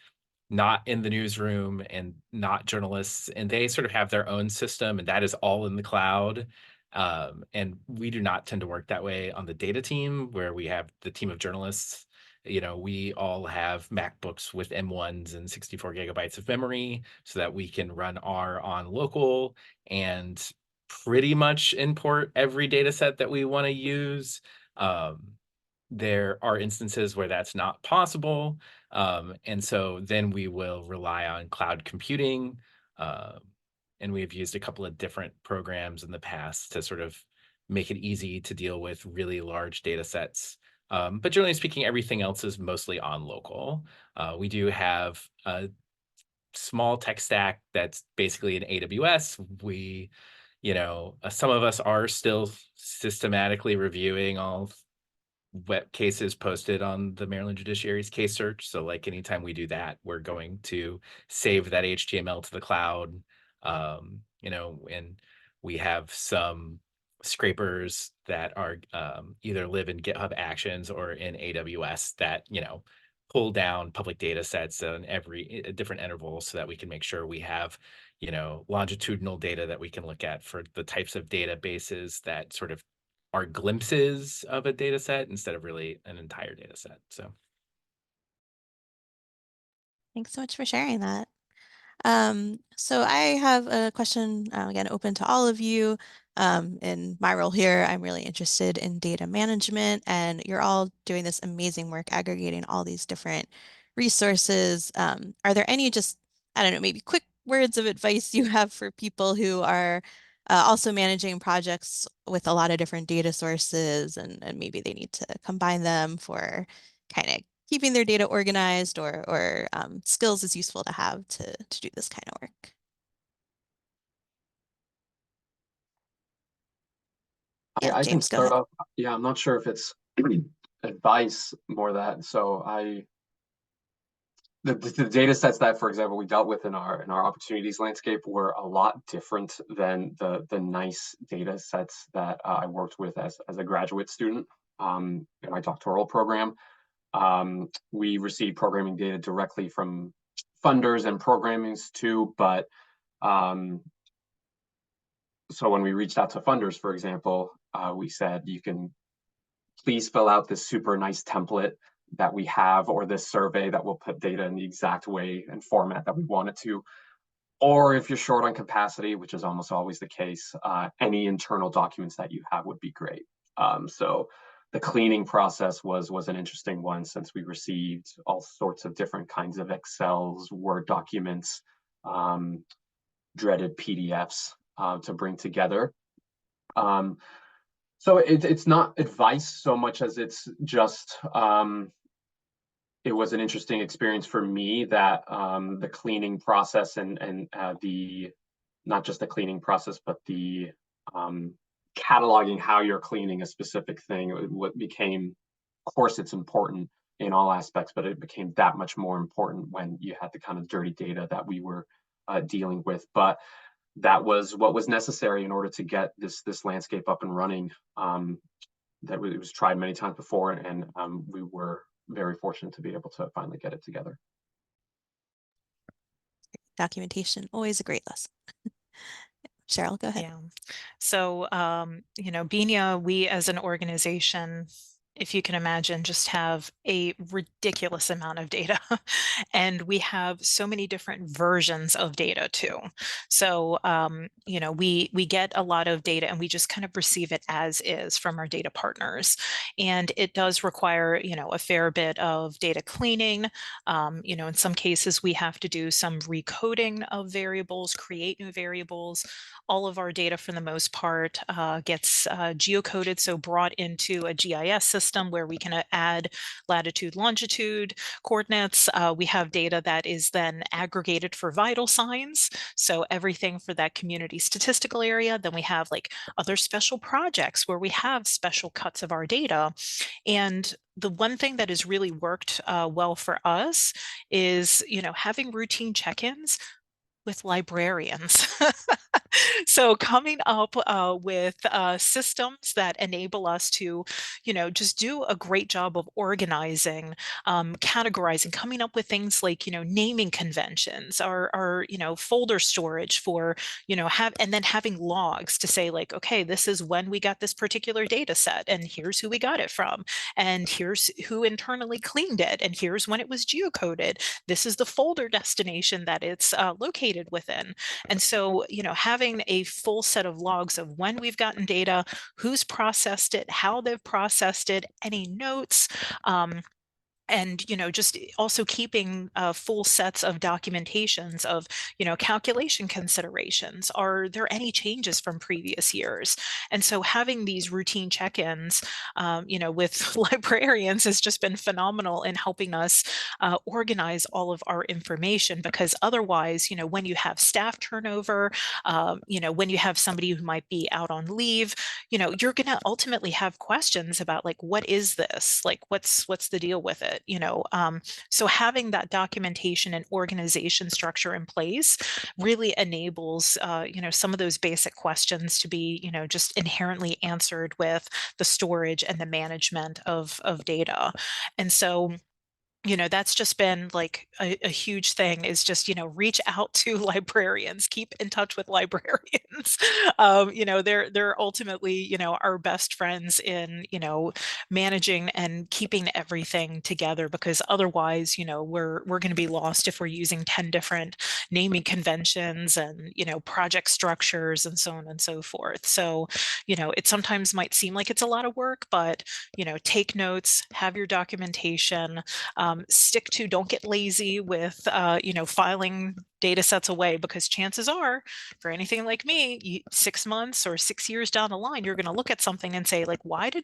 not in the newsroom and not journalists, and they sort of have their own system, and that is all in the cloud. And we do not tend to work that way on the data team, where we have the team of journalists. We all have MacBooks with M1s and 64 gigabytes of memory so that we can run R on local and pretty much import every data set that we want to use. There are instances where that's not possible. And so then we will rely on cloud computing. Uh, and we've used a couple of different programs in the past to sort of make it easy to deal with really large data sets. But generally speaking, everything else is mostly on local. We do have a small tech stack that's basically in AWS. Some of us are still systematically reviewing all web cases posted on the Maryland Judiciary's case search. So like anytime we do that, we're going to save that HTML to the cloud. And we have some scrapers that are either live in GitHub Actions or in AWS that, pull down public data sets on every different interval so that we can make sure we have, longitudinal data that we can look at for the types of databases that sort of are glimpses of a data set instead of really an entire data set. So Thanks so much for sharing that. So I have a question, again, open to all of you. In my role here, I'm really interested in data management, and you're all doing this amazing work aggregating all these different resources. Are there any just, I don't know, maybe quick words of advice you have for people who are also managing projects with a lot of different data sources, and maybe they need to combine them for kind of keeping their data organized, or skills is useful to have to do this kind of work? Yeah, I can James, go start ahead. off. Yeah, I'm not sure if it's advice more that. So the data sets that, for example, we dealt with in our opportunities landscape were a lot different than the nice data sets that I worked with as a graduate student in my doctoral program. We received programming data directly from funders and programming institute, but so when we reached out to funders, for example, we said, you can please fill out this super nice template that we have, or this survey that will put data in the exact way and format that we want it to. Or if you're short on capacity, which is almost always the case, any internal documents that you have would be great. So the cleaning process was an interesting one, since we received all sorts of different kinds of Excels, Word documents, dreaded PDFs to bring together. So it's not advice so much as it's just it was an interesting experience for me that the cleaning process and the not just the cleaning process, but the cataloging how you're cleaning a specific thing. What became, of course, it's important in all aspects, but it became that much more important when you had the kind of dirty data that we were dealing with. But that was what was necessary in order to get this landscape up and running. That it was tried many times before, and we were very fortunate to be able to finally get it together. Documentation, always a great lesson. Cheryl, go ahead. Yeah. So, BINIA, we as an organization, if you can imagine, just have a ridiculous amount of data. And we have so many different versions of data too. So, we get a lot of data and we just kind of receive it as is from our data partners. And it does require, a fair bit of data cleaning. In some cases, we have to do some recoding of variables, create new variables. All of our data, for the most part, gets geocoded, so brought into a GIS system where we can add latitude, longitude coordinates. We have data that is then aggregated for vital signs, so everything for that community statistical area. Then we have like other special projects where we have special cuts of our data. And the one thing that has really worked well for us is, having routine check-ins with librarians. So coming up with systems that enable us to, just do a great job of organizing, categorizing, coming up with things like, naming conventions or folder storage for, and then having logs to say like, okay, this is when we got this particular data set and here's who we got it from. And here's who internally cleaned it. And here's when it was geocoded. This is the folder destination that it's located within. And so, having a full set of logs of when we've gotten data, who's processed it, how they've processed it, any notes, and just also keeping full sets of documentations of calculation considerations. Are there any changes from previous years? And so having these routine check-ins with librarians has just been phenomenal in helping us organize all of our information, because otherwise when you have staff turnover, when you have somebody who might be out on leave, you're going to ultimately have questions about like, what is this, like what's the deal with it? So having that documentation and organization structure in place really enables some of those basic questions to be just inherently answered with the storage and the management of data. And so that's just been like a huge thing, is just, reach out to librarians, keep in touch with librarians. They're ultimately, our best friends in, managing and keeping everything together, because otherwise, we're going to be lost if we're using 10 different naming conventions and, project structures and so on and so forth. So, it sometimes might seem like it's a lot of work, but, take notes, have your documentation, stick to, don't get lazy with, filing data sets away, because chances are, for anything like me, 6 months or 6 years down the line, you're going to look at something and say like, what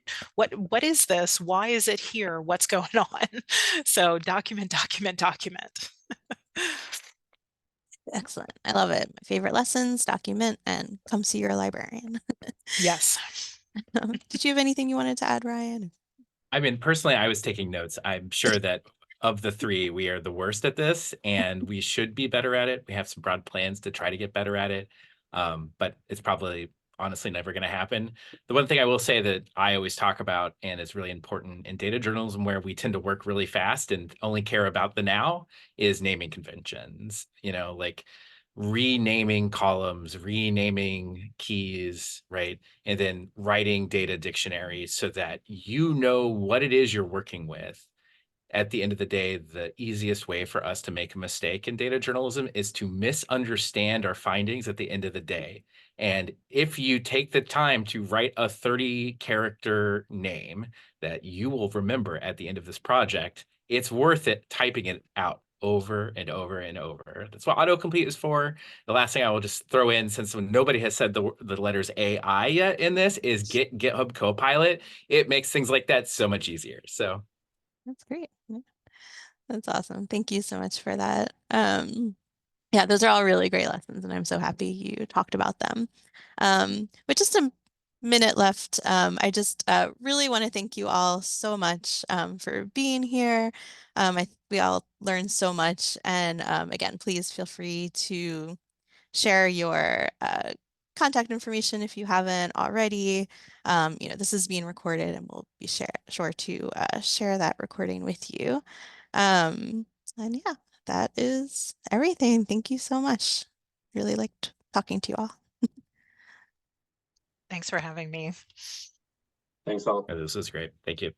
is this? Why is it here? What's going on? So document, document, document. Excellent. I love it. My favorite lessons, document, and come see your librarian. Yes. Did you have anything you wanted to add, Ryan? I mean, personally, I was taking notes. I'm sure that of the three, we are the worst at this, and we should be better at it. We have some broad plans to try to get better at it, but it's probably honestly never going to happen. The one thing I will say that I always talk about and is really important in data journalism, where we tend to work really fast and only care about the now, is naming conventions. Like renaming columns, renaming keys, right? And then writing data dictionaries so that you know what it is you're working with. At the end of the day, the easiest way for us to make a mistake in data journalism is to misunderstand our findings at the end of the day. And if you take the time to write a 30-character name that you will remember at the end of this project, it's worth it typing it out over and over and over. That's what autocomplete is for. The last thing I will just throw in, since nobody has said the letters AI yet in this, is GitHub Copilot. It makes things like that so much easier. So That's great. Yeah, that's awesome. Thank you so much for that. Yeah, those are all really great lessons, and I'm so happy you talked about them. With just a minute left, I just really want to thank you all so much for being here. We all learned so much, and again, please feel free to share your contact information if you haven't already. This is being recorded, and we'll be sure to share that recording with you. And yeah, that is everything. Thank you so much. Really liked talking to you all. Thanks for having me. Thanks all. this is great. Thank you.